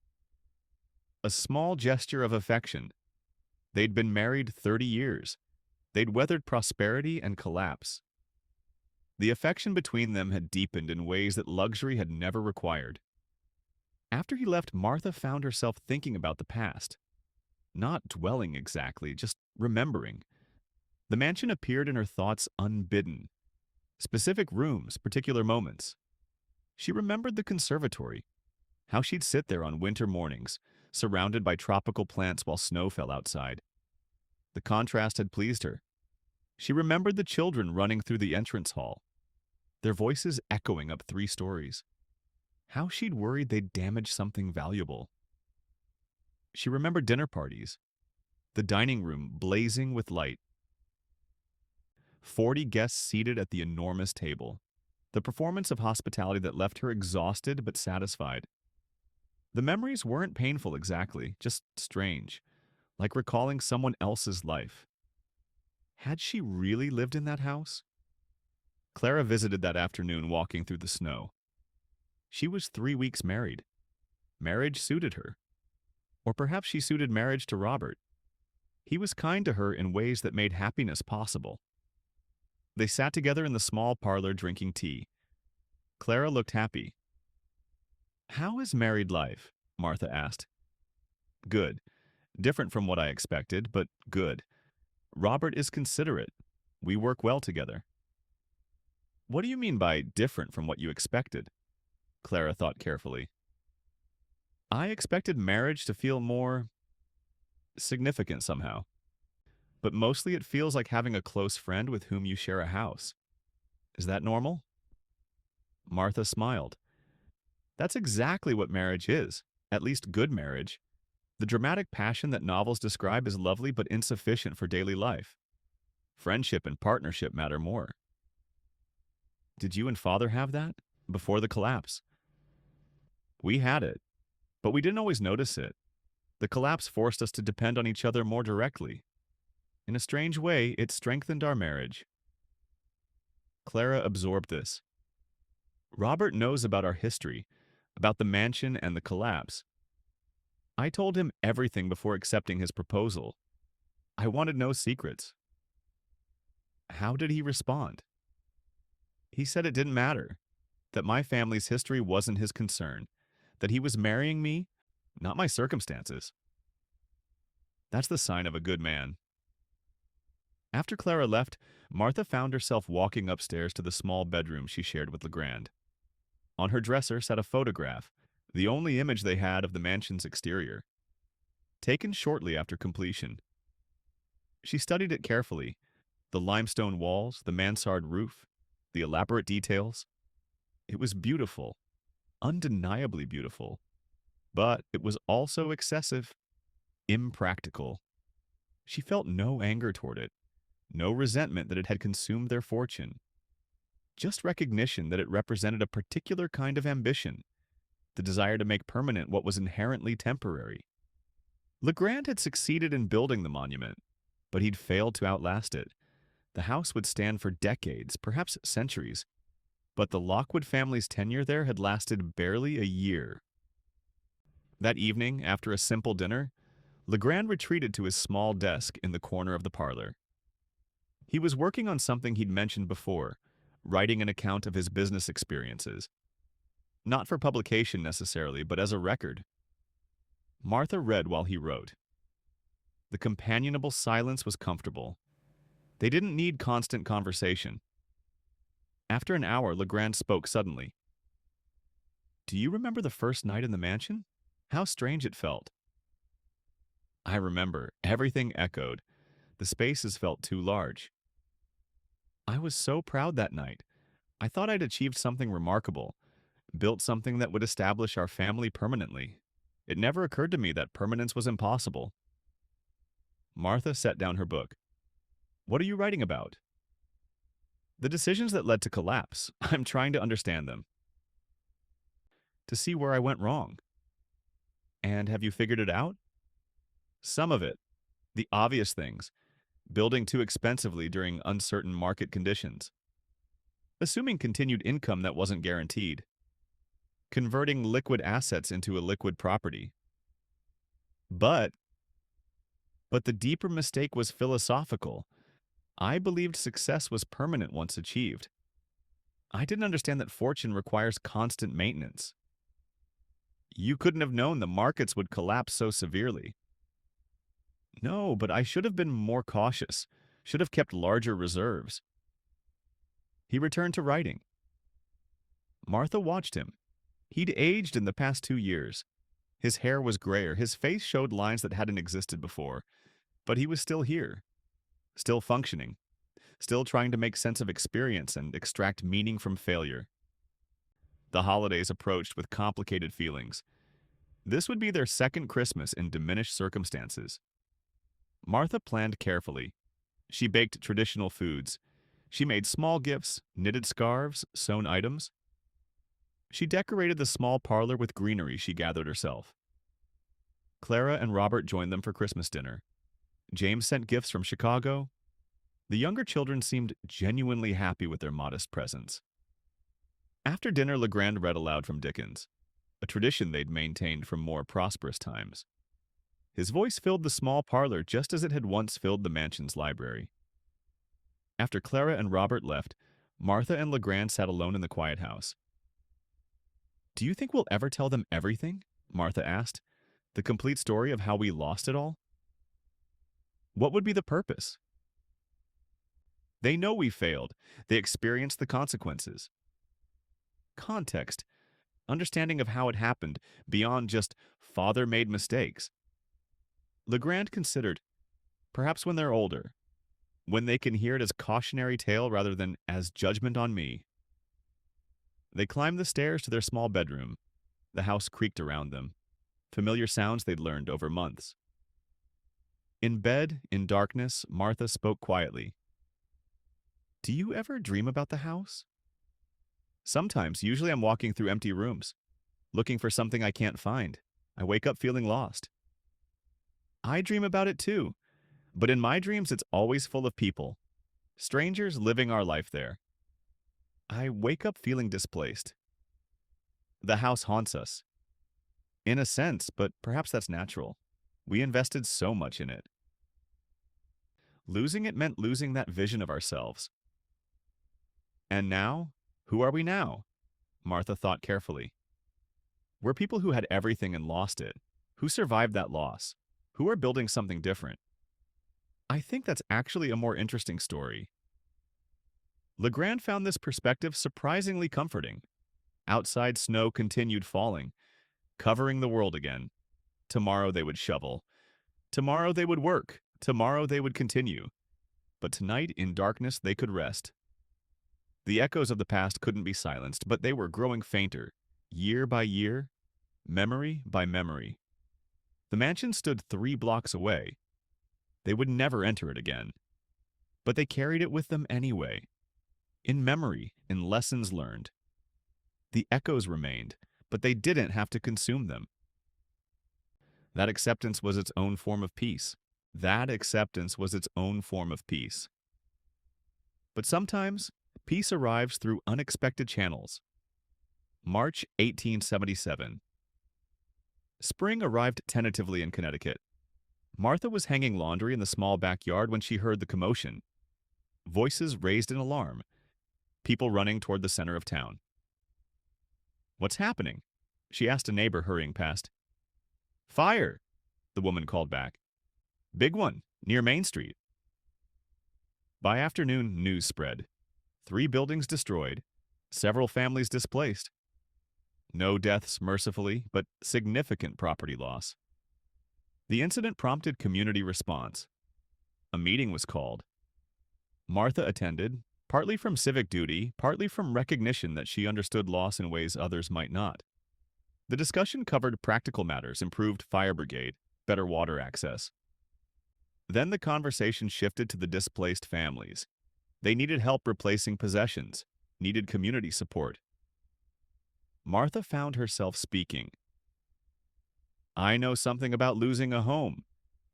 A small gesture of affection. They'd been married 30 years. They'd weathered prosperity and collapse. The affection between them had deepened in ways that luxury had never required. After he left, Martha found herself thinking about the past. Not dwelling exactly, just remembering. The mansion appeared in her thoughts unbidden. Specific rooms, particular moments. She remembered the conservatory, how she'd sit there on winter mornings, surrounded by tropical plants while snow fell outside. The contrast had pleased her. She remembered the children running through the entrance hall, their voices echoing up 3 stories. How she'd worried they'd damage something valuable. She remembered dinner parties, the dining room blazing with light. 40 guests seated at the enormous table. The performance of hospitality that left her exhausted but satisfied. The memories weren't painful exactly, just strange, like recalling someone else's life. Had she really lived in that house? Clara visited that afternoon walking through the snow. She was 3 weeks married. Marriage suited her. Or perhaps she suited marriage to Robert. He was kind to her in ways that made happiness possible. They sat together in the small parlor drinking tea. Clara looked happy. "How is married life?" Martha asked. "Good. Different from what I expected, but good. Robert is considerate. We work well together." "What do you mean by different from what you expected?" Clara thought carefully. "I expected marriage to feel more significant somehow. But mostly it feels like having a close friend with whom you share a house. Is that normal?" Martha smiled. "That's exactly what marriage is, at least good marriage. The dramatic passion that novels describe is lovely but insufficient for daily life. Friendship and partnership matter more." "Did you and Father have that? Before the collapse?" We had it, but we didn't always notice it. The collapse forced us to depend on each other more directly. In a strange way, it strengthened our marriage. Clara absorbed this. Robert knows about our history, about the mansion and the collapse. I told him everything before accepting his proposal. I wanted no secrets. How did he respond? He said it didn't matter, that my family's history wasn't his concern, that he was marrying me, not my circumstances. That's the sign of a good man. After Clara left, Martha found herself walking upstairs to the small bedroom she shared with Legrand. On her dresser sat a photograph, the only image they had of the mansion's exterior, taken shortly after completion. She studied it carefully, the limestone walls, the mansard roof, the elaborate details. It was beautiful, undeniably beautiful, but it was also excessive, impractical. She felt no anger toward it, no resentment that it had consumed their fortune, just recognition that it represented a particular kind of ambition, the desire to make permanent what was inherently temporary. Legrand had succeeded in building the monument, but he'd failed to outlast it. The house would stand for decades, perhaps centuries, but the Lockwood family's tenure there had lasted barely a year. That evening, after a simple dinner, Legrand retreated to his small desk in the corner of the parlor. He was working on something he'd mentioned before, writing an account of his business experiences. Not for publication necessarily, but as a record. Martha read while he wrote. The companionable silence was comfortable. They didn't need constant conversation. After an hour, Legrand spoke suddenly. Do you remember the first night in the mansion? How strange it felt. I remember. Everything echoed. The spaces felt too large. I was so proud that night. I thought I'd achieved something remarkable, built something that would establish our family permanently. It never occurred to me that permanence was impossible. Martha set down her book. What are you writing about? The decisions that led to collapse. I'm trying to understand them. To see where I went wrong. And have you figured it out? Some of it. The obvious things. Building too expensively during uncertain market conditions. Assuming continued income that wasn't guaranteed. Converting liquid assets into a liquid property. But the deeper mistake was philosophical. I believed success was permanent once achieved. I didn't understand that fortune requires constant maintenance. You couldn't have known the markets would collapse so severely. No, but I should have been more cautious, should have kept larger reserves. He returned to writing. Martha watched him. He'd aged in the past 2 years. His hair was grayer, his face showed lines that hadn't existed before, but he was still here, still functioning, still trying to make sense of experience and extract meaning from failure. The holidays approached with complicated feelings. This would be their second Christmas in diminished circumstances. Martha planned carefully. She baked traditional foods. She made small gifts, knitted scarves, sewn items. She decorated the small parlor with greenery she gathered herself. Clara and Robert joined them for Christmas dinner. James sent gifts from Chicago. The younger children seemed genuinely happy with their modest presents. After dinner, Legrand read aloud from Dickens, a tradition they'd maintained from more prosperous times. His voice filled the small parlor just as it had once filled the mansion's library. After Clara and Robert left, Martha and Legrand sat alone in the quiet house. Do you think we'll ever tell them everything? Martha asked. The complete story of how we lost it all? What would be the purpose? They know we failed. They experienced the consequences. Context. Understanding of how it happened, beyond just father made mistakes. Legrand considered, perhaps when they're older, when they can hear it as cautionary tale rather than as judgment on me. They climbed the stairs to their small bedroom. The house creaked around them, familiar sounds they'd learned over months. In bed, in darkness, Martha spoke quietly. Do you ever dream about the house? Sometimes, usually I'm walking through empty rooms. looking for something I can't find. I wake up feeling lost. I dream about it too, but in my dreams it's always full of people, strangers living our life there. I wake up feeling displaced. The house haunts us. In a sense, but perhaps that's natural. We invested so much in it. Losing it meant losing that vision of ourselves. And now? Who are we now? Martha thought carefully. We're people who had everything and lost it. Who survived that loss? Who are building something different? I think that's actually a more interesting story. Legrand found this perspective surprisingly comforting. Outside, snow continued falling, covering the world again. Tomorrow they would shovel. Tomorrow they would work. Tomorrow they would continue. But tonight, in darkness, they could rest. The echoes of the past couldn't be silenced, but they were growing fainter, year by year, memory by memory. The mansion stood 3 blocks away. They would never enter it again. But they carried it with them anyway. In memory, in lessons learned. The echoes remained, but they didn't have to consume them. That acceptance was its own form of peace. That acceptance was its own form of peace. But sometimes, peace arrives through unexpected channels. March 1877. Spring arrived tentatively in Connecticut. Martha was hanging laundry in the small backyard when she heard the commotion. Voices raised in alarm. People running toward the center of town. "What's happening?" she asked a neighbor hurrying past. "Fire!" the woman called back. "Big one, near Main Street." By afternoon, news spread. 3 buildings destroyed, several families displaced. No deaths, mercifully, but significant property loss. The incident prompted community response. A meeting was called. Martha attended, partly from civic duty, partly from recognition that she understood loss in ways others might not. The discussion covered practical matters, improved fire brigade, better water access. Then the conversation shifted to the displaced families. They needed help replacing possessions, needed community support. Martha found herself speaking. "I know something about losing a home.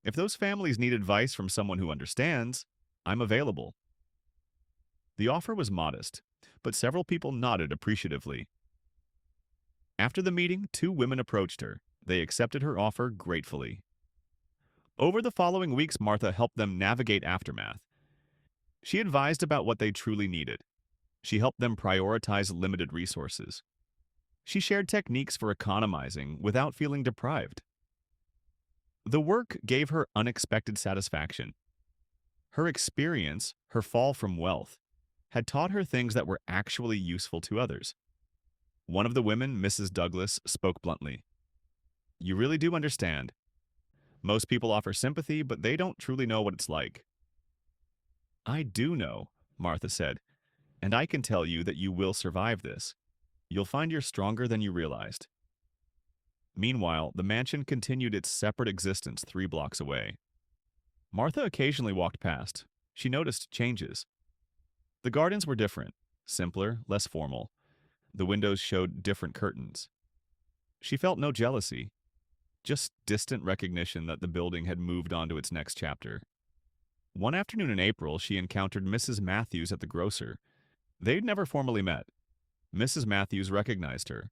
If those families need advice from someone who understands, I'm available." The offer was modest, but several people nodded appreciatively. After the meeting, 2 women approached her. They accepted her offer gratefully. Over the following weeks, Martha helped them navigate aftermath. She advised about what they truly needed. She helped them prioritize limited resources. She shared techniques for economizing without feeling deprived. The work gave her unexpected satisfaction. Her experience, her fall from wealth, had taught her things that were actually useful to others. One of the women, Mrs. Douglas, spoke bluntly. "You really do understand. Most people offer sympathy, but they don't truly know what it's like." "I do know," Martha said, "and I can tell you that you will survive this. You'll find you're stronger than you realized." Meanwhile, the mansion continued its separate existence 3 blocks away. Martha occasionally walked past. She noticed changes. The gardens were different, simpler, less formal. The windows showed different curtains. She felt no jealousy, just distant recognition that the building had moved on to its next chapter. One afternoon in April, she encountered Mrs. Mathews at the grocer. They'd never formally met. Mrs. Mathews recognized her.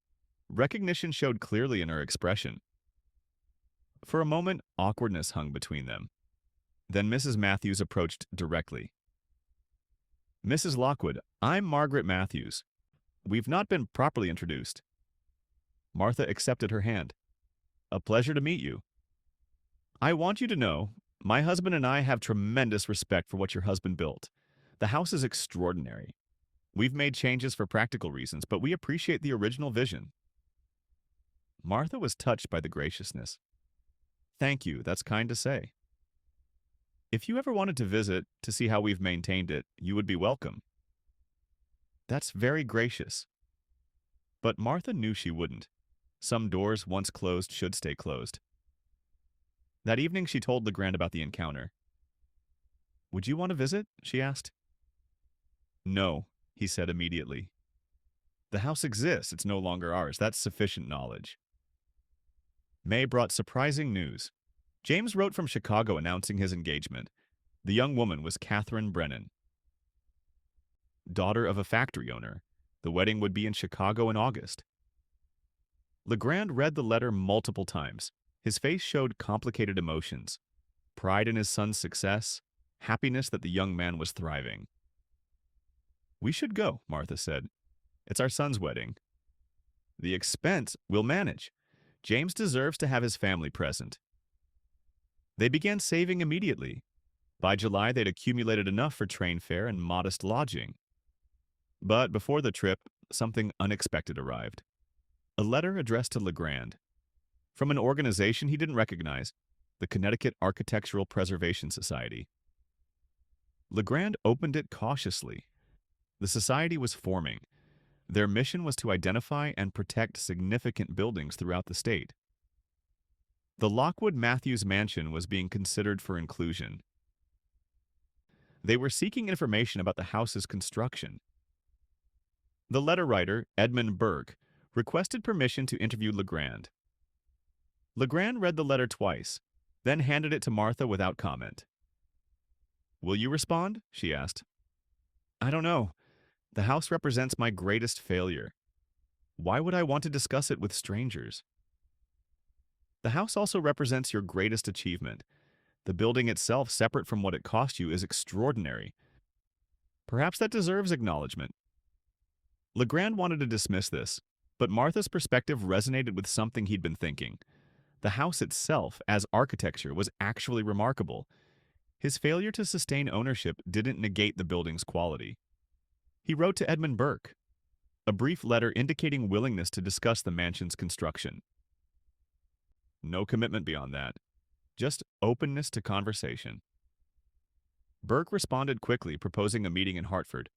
Recognition showed clearly in her expression. For a moment, awkwardness hung between them. Then Mrs. Mathews approached directly. "Mrs. Lockwood, I'm Margaret Mathews. We've not been properly introduced." Martha accepted her hand. "A pleasure to meet you. I want you to know, my husband and I have tremendous respect for what your husband built. The house is extraordinary. We've made changes for practical reasons, but we appreciate the original vision." Martha was touched by the graciousness. "Thank you, that's kind to say. If you ever wanted to visit to see how we've maintained it, you would be welcome." "That's very gracious." But Martha knew she wouldn't. Some doors once closed should stay closed. That evening she told Legrand about the encounter. "Would you want to visit?" she asked. "No," he said immediately. The house exists, it's no longer ours. That's sufficient knowledge. May brought surprising news. James wrote from Chicago announcing his engagement. The young woman was Catherine Brennan, daughter of a factory owner. The wedding would be in Chicago in August. Legrand read the letter multiple times. His face showed complicated emotions: pride in his son's success, happiness that the young man was thriving. "We should go," Martha said. "It's our son's wedding. The expense we'll manage. James deserves to have his family present." They began saving immediately. By July, they'd accumulated enough for train fare and modest lodging. But before the trip, something unexpected arrived. A letter addressed to Legrand, from an organization he didn't recognize, the Connecticut Architectural Preservation Society. Legrand opened it cautiously. The society was forming. Their mission was to identify and protect significant buildings throughout the state. The Lockwood-Mathews Mansion was being considered for inclusion. They were seeking information about the house's construction. The letter writer, Edmund Burke, requested permission to interview Legrand. Legrand read the letter twice, then handed it to Martha without comment. "Will you respond?" she asked. "I don't know. The house represents my greatest failure. Why would I want to discuss it with strangers?" "The house also represents your greatest achievement. The building itself, separate from what it cost you, is extraordinary. Perhaps that deserves acknowledgement." Legrand wanted to dismiss this, but Martha's perspective resonated with something he'd been thinking. The house itself, as architecture, was actually remarkable. His failure to sustain ownership didn't negate the building's quality. He wrote to Edmund Burke, a brief letter indicating willingness to discuss the mansion's construction. No commitment beyond that, just openness to conversation. Burke responded quickly, proposing a meeting in Hartford.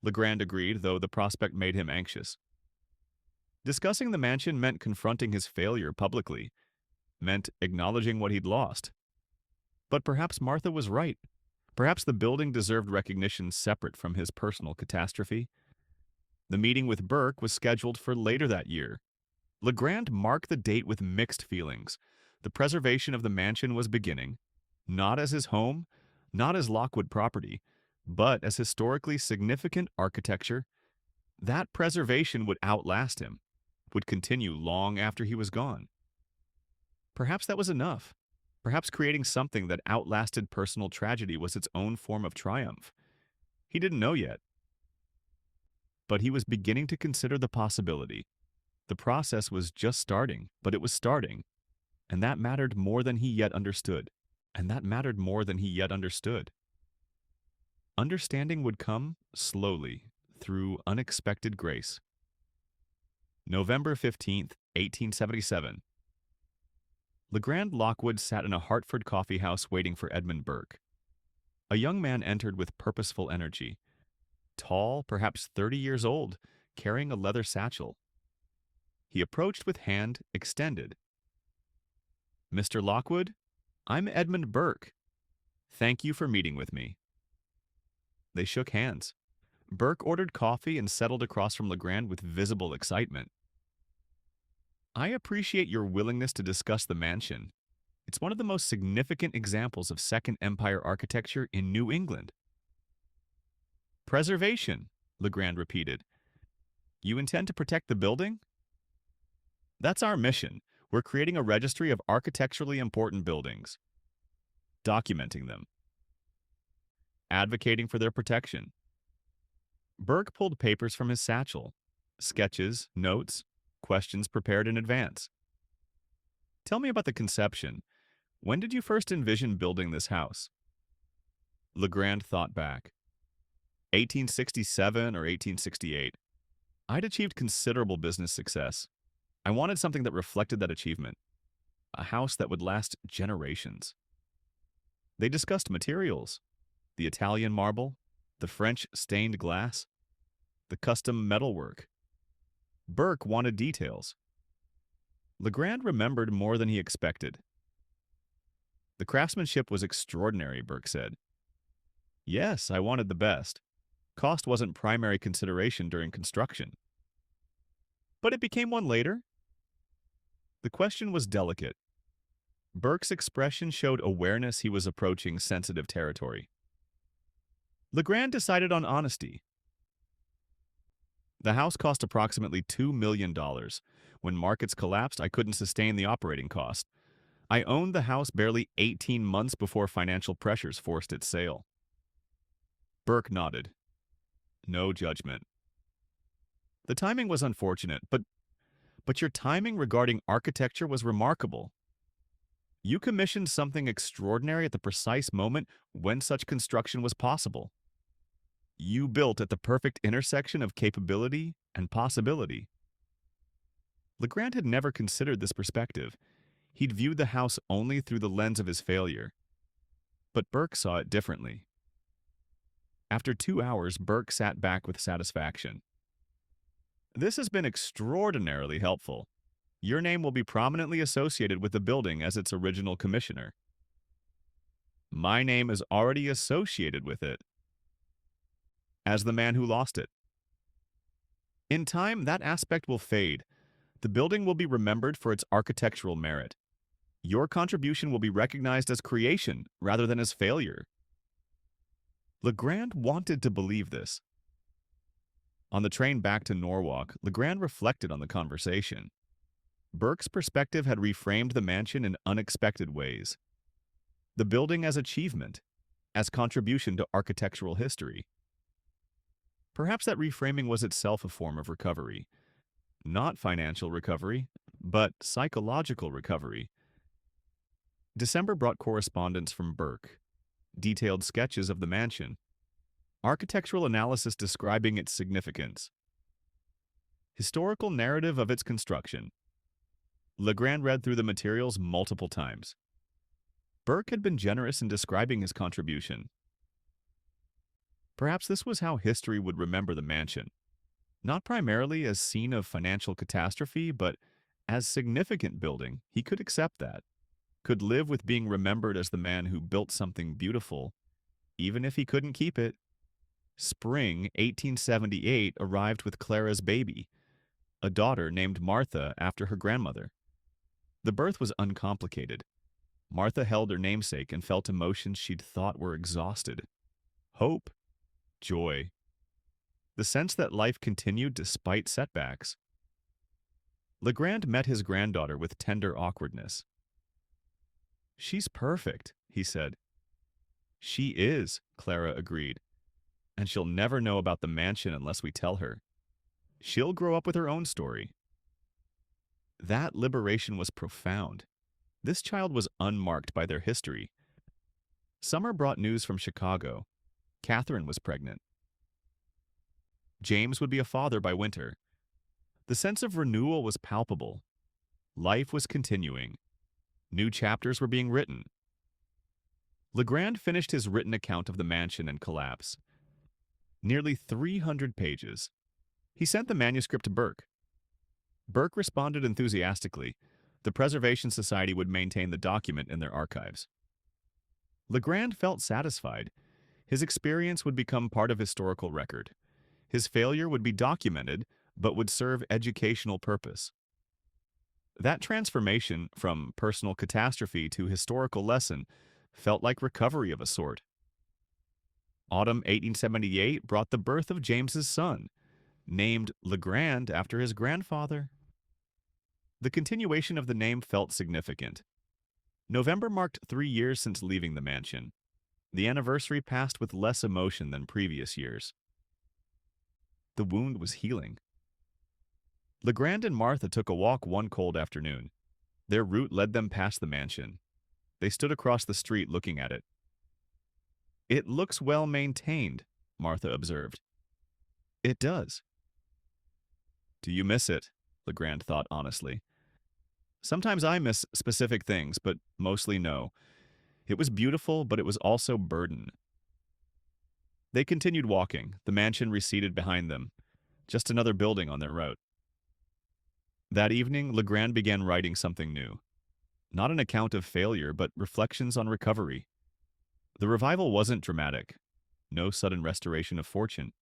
Legrand agreed, though the prospect made him anxious. Discussing the mansion meant confronting his failure publicly, meant acknowledging what he'd lost. But perhaps Martha was right. Perhaps the building deserved recognition separate from his personal catastrophe. The meeting with Burke was scheduled for later that year. Legrand marked the date with mixed feelings. The preservation of the mansion was beginning, not as his home, not as Lockwood property, but as historically significant architecture. That preservation would outlast him, would continue long after he was gone. Perhaps that was enough. Perhaps creating something that outlasted personal tragedy was its own form of triumph. He didn't know yet. But he was beginning to consider the possibility. The process was just starting, but it was starting. And that mattered more than he yet understood. Understanding would come slowly, through unexpected grace. November 15th, 1877. Legrand Lockwood sat in a Hartford coffee house waiting for Edmund Burke. A young man entered with purposeful energy. Tall, perhaps 30 years old, carrying a leather satchel. He approached with hand extended. "Mr. Lockwood, I'm Edmund Burke. Thank you for meeting with me." They shook hands. Burke ordered coffee and settled across from Legrand with visible excitement. "I appreciate your willingness to discuss the mansion. It's one of the most significant examples of Second Empire architecture in New England." "Preservation," Legrand repeated. "You intend to protect the building?" "That's our mission. We're creating a registry of architecturally important buildings. Documenting them. Advocating for their protection." Burke pulled papers from his satchel. Sketches, notes, questions prepared in advance. "Tell me about the conception. When did you first envision building this house?" Legrand thought back. 1867 or 1868. I'd achieved considerable business success. I wanted something that reflected that achievement. A house that would last generations. They discussed materials. The Italian marble, the French stained glass, the custom metalwork. Burke wanted details. Legrand remembered more than he expected. "The craftsmanship was extraordinary," Burke said. "Yes, I wanted the best. Cost wasn't primary consideration during construction." but it became one later. The question was delicate. Burke's expression showed awareness he was approaching sensitive territory. Legrand decided on honesty. The house cost approximately $2 million. When markets collapsed, I couldn't sustain the operating cost. I owned the house barely 18 months before financial pressures forced its sale. Burke nodded. No judgment. The timing was unfortunate, but your timing regarding architecture was remarkable. You commissioned something extraordinary at the precise moment when such construction was possible. You built at the perfect intersection of capability and possibility. Legrand had never considered this perspective. He'd viewed the house only through the lens of his failure. But Burke saw it differently. After 2 hours, Burke sat back with satisfaction. This has been extraordinarily helpful. Your name will be prominently associated with the building as its original commissioner. My name is already associated with it as the man who lost it. In time, that aspect will fade. The building will be remembered for its architectural merit. Your contribution will be recognized as creation rather than as failure. Legrand wanted to believe this. On the train back to Norwalk, Legrand reflected on the conversation. Burke's perspective had reframed the mansion in unexpected ways. The building as achievement, as contribution to architectural history. Perhaps that reframing was itself a form of recovery. Not financial recovery, but psychological recovery. December brought correspondence from Burke, detailed sketches of the mansion, architectural analysis describing its significance, historical narrative of its construction. Legrand read through the materials multiple times. Burke had been generous in describing his contribution. Perhaps this was how history would remember the mansion, not primarily as scene of financial catastrophe, but as significant building. He could accept that, could live with being remembered as the man who built something beautiful, even if he couldn't keep it. Spring 1878 arrived with Clara's baby, a daughter named Martha after her grandmother. The birth was uncomplicated. Martha held her namesake and felt emotions she'd thought were exhausted. Hope, joy, the sense that life continued despite setbacks. Legrand met his granddaughter with tender awkwardness. She's perfect, he said. She is, Clara agreed. And she'll never know about the mansion unless we tell her. She'll grow up with her own story. That liberation was profound. This child was unmarked by their history. Summer brought news from Chicago. Catherine was pregnant. James would be a father by winter. The sense of renewal was palpable. Life was continuing. New chapters were being written. Legrand finished his written account of the mansion and collapse. Nearly 300 pages. He sent the manuscript to Burke. Burke responded enthusiastically. The Preservation Society would maintain the document in their archives. Legrand felt satisfied. His experience would become part of historical record. His failure would be documented, but would serve educational purpose. That transformation from personal catastrophe to historical lesson felt like recovery of a sort. Autumn 1878 brought the birth of James's son, named Legrand after his grandfather. The continuation of the name felt significant. November marked 3 years since leaving the mansion. The anniversary passed with less emotion than previous years. The wound was healing. Legrand and Martha took a walk one cold afternoon. Their route led them past the mansion. They stood across the street looking at it. It looks well maintained, Martha observed. It does. Do you miss it? Legrand thought honestly. Sometimes I miss specific things, but mostly no. It was beautiful, but it was also burden. They continued walking. The mansion receded behind them. Just another building on their route. That evening, Legrand began writing something new. Not an account of failure, but reflections on recovery. The revival wasn't dramatic. No sudden restoration of fortune.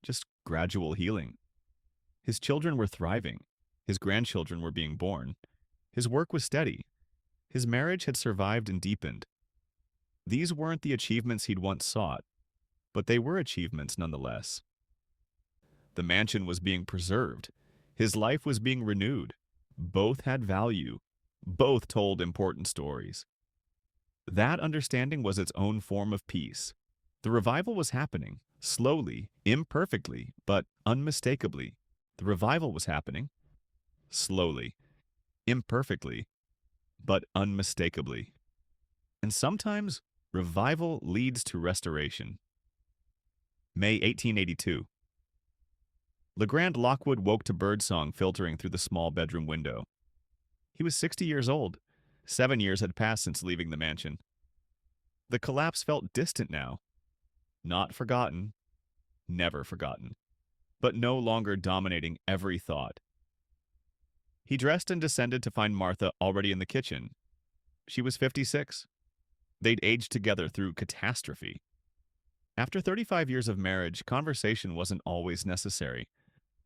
Just gradual healing. His children were thriving. His grandchildren were being born. His work was steady. His marriage had survived and deepened. These weren't the achievements he'd once sought, but they were achievements nonetheless. The mansion was being preserved. His life was being renewed. Both had value. Both told important stories. That understanding was its own form of peace. The revival was happening, slowly, imperfectly, but unmistakably. The revival was happening, slowly, imperfectly, but unmistakably. And sometimes, revival leads to restoration. May 1882. Legrand Lockwood woke to birdsong filtering through the small bedroom window. He was 60 years old. 7 years had passed since leaving the mansion. The collapse felt distant now. Not forgotten, never forgotten, but no longer dominating every thought. He dressed and descended to find Martha already in the kitchen. She was 56. They'd aged together through catastrophe. After 35 years of marriage, conversation wasn't always necessary.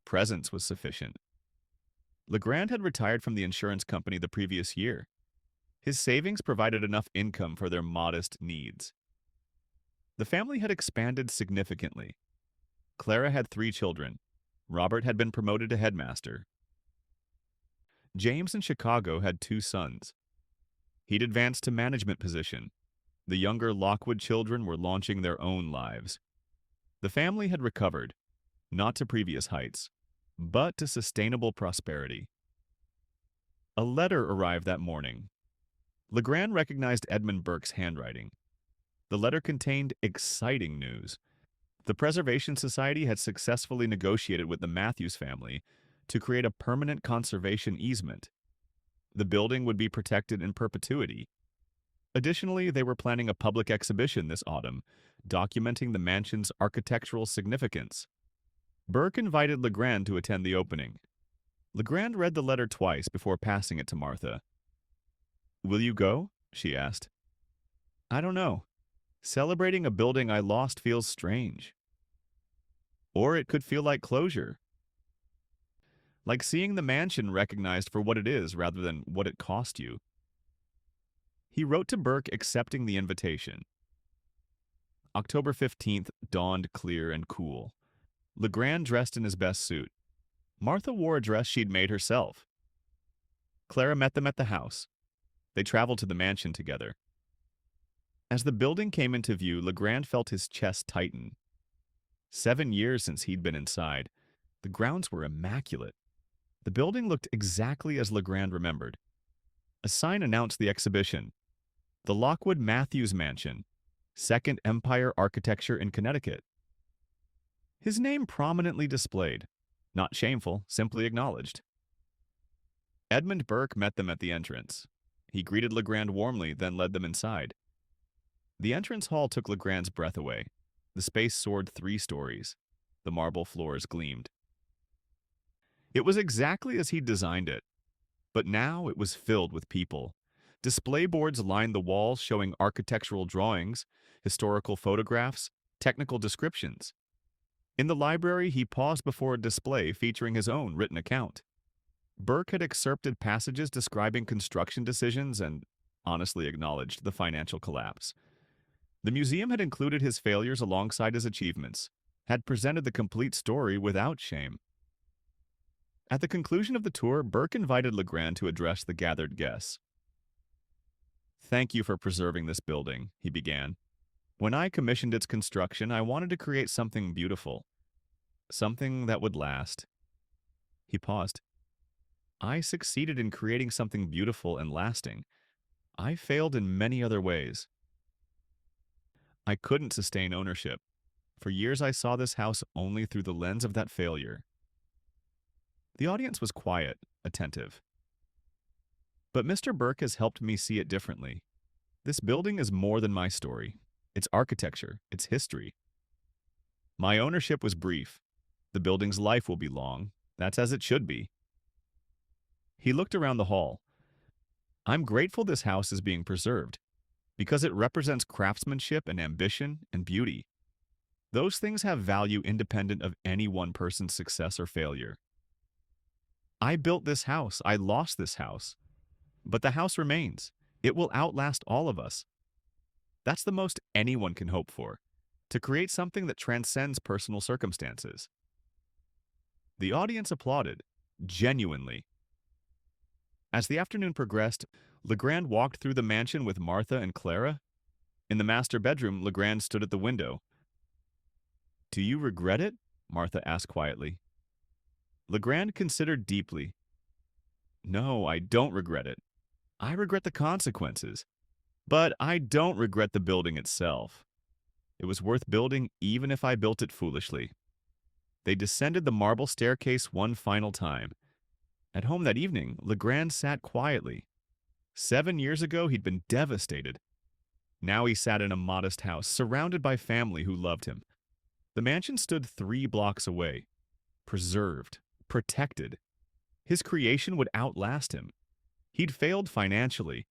Presence was sufficient. Legrand had retired from the insurance company the previous year. His savings provided enough income for their modest needs. The family had expanded significantly. Clara had 3 children. Robert had been promoted to headmaster. James in Chicago had 2 sons. He'd advanced to management position. The younger Lockwood children were launching their own lives. The family had recovered, not to previous heights, but to sustainable prosperity. A letter arrived that morning. Legrand recognized Edmund Burke's handwriting. The letter contained exciting news. The Preservation Society had successfully negotiated with the Mathews family to create a permanent conservation easement. The building would be protected in perpetuity. Additionally, they were planning a public exhibition this autumn, documenting the mansion's architectural significance. Burke invited Legrand to attend the opening. Legrand read the letter twice before passing it to Martha. "Will you go?" she asked. "I don't know. Celebrating a building I lost feels strange. Or it could feel like closure. Like seeing the mansion recognized for what it is rather than what it cost you." He wrote to Burke accepting the invitation. October 15th dawned clear and cool. Legrand dressed in his best suit. Martha wore a dress she'd made herself. Clara met them at the house. They traveled to the mansion together. As the building came into view, Legrand felt his chest tighten. 7 years since he'd been inside. The grounds were immaculate. The building looked exactly as Legrand remembered. A sign announced the exhibition. The Lockwood-Mathews Mansion, Second Empire Architecture in Connecticut. His name prominently displayed. Not shameful, simply acknowledged. Edmund Burke met them at the entrance. He greeted Legrand warmly, then led them inside. The entrance hall took Legrand's breath away. The space soared 3 stories. The marble floors gleamed. It was exactly as he'd designed it. But now it was filled with people. Display boards lined the walls showing architectural drawings, historical photographs, technical descriptions. In the library, he paused before a display featuring his own written account. Burke had excerpted passages describing construction decisions and honestly acknowledged the financial collapse. The museum had included his failures alongside his achievements, had presented the complete story without shame. At the conclusion of the tour, Burke invited Legrand to address the gathered guests. "Thank you for preserving this building," he began. "When I commissioned its construction, I wanted to create something beautiful. Something that would last." He paused. "I succeeded in creating something beautiful and lasting. I failed in many other ways. I couldn't sustain ownership. For years I saw this house only through the lens of that failure." The audience was quiet, attentive. "But Mr. Burke has helped me see it differently. This building is more than my story. It's architecture, it's history. My ownership was brief. The building's life will be long. That's as it should be." He looked around the hall. "I'm grateful this house is being preserved, because it represents craftsmanship and ambition and beauty. Those things have value independent of any one person's success or failure." I built this house. I lost this house. But the house remains. It will outlast all of us. That's the most anyone can hope for, to create something that transcends personal circumstances. The audience applauded, genuinely. As the afternoon progressed, Legrand walked through the mansion with Martha and Clara. In the master bedroom, Legrand stood at the window. "Do you regret it?" Martha asked quietly. Legrand considered deeply. "No, I don't regret it. I regret the consequences. But I don't regret the building itself. It was worth building even if I built it foolishly." They descended the marble staircase one final time. At home that evening, Legrand sat quietly. 7 years ago, he'd been devastated. Now he sat in a modest house, surrounded by family who loved him. The mansion stood 3 blocks away, preserved, protected. His creation would outlast him. He'd failed financially,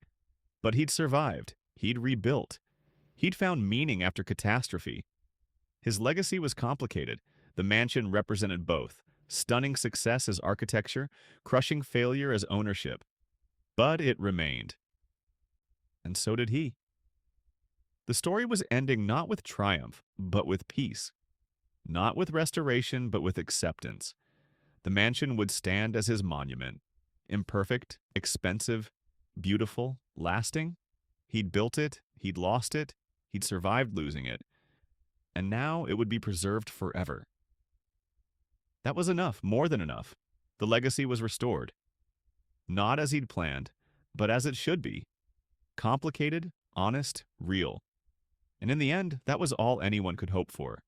but he'd survived. He'd rebuilt. He'd found meaning after catastrophe. His legacy was complicated. The mansion represented both: stunning success as architecture, crushing failure as ownership. But it remained. And so did he. The story was ending not with triumph, but with peace. Not with restoration, but with acceptance. The mansion would stand as his monument. Imperfect, expensive, beautiful, lasting. He'd built it, he'd lost it, he'd survived losing it. And now it would be preserved forever. That was enough, more than enough. The legacy was restored. Not as he'd planned, but as it should be. Complicated, honest, real. And in the end, that was all anyone could hope for.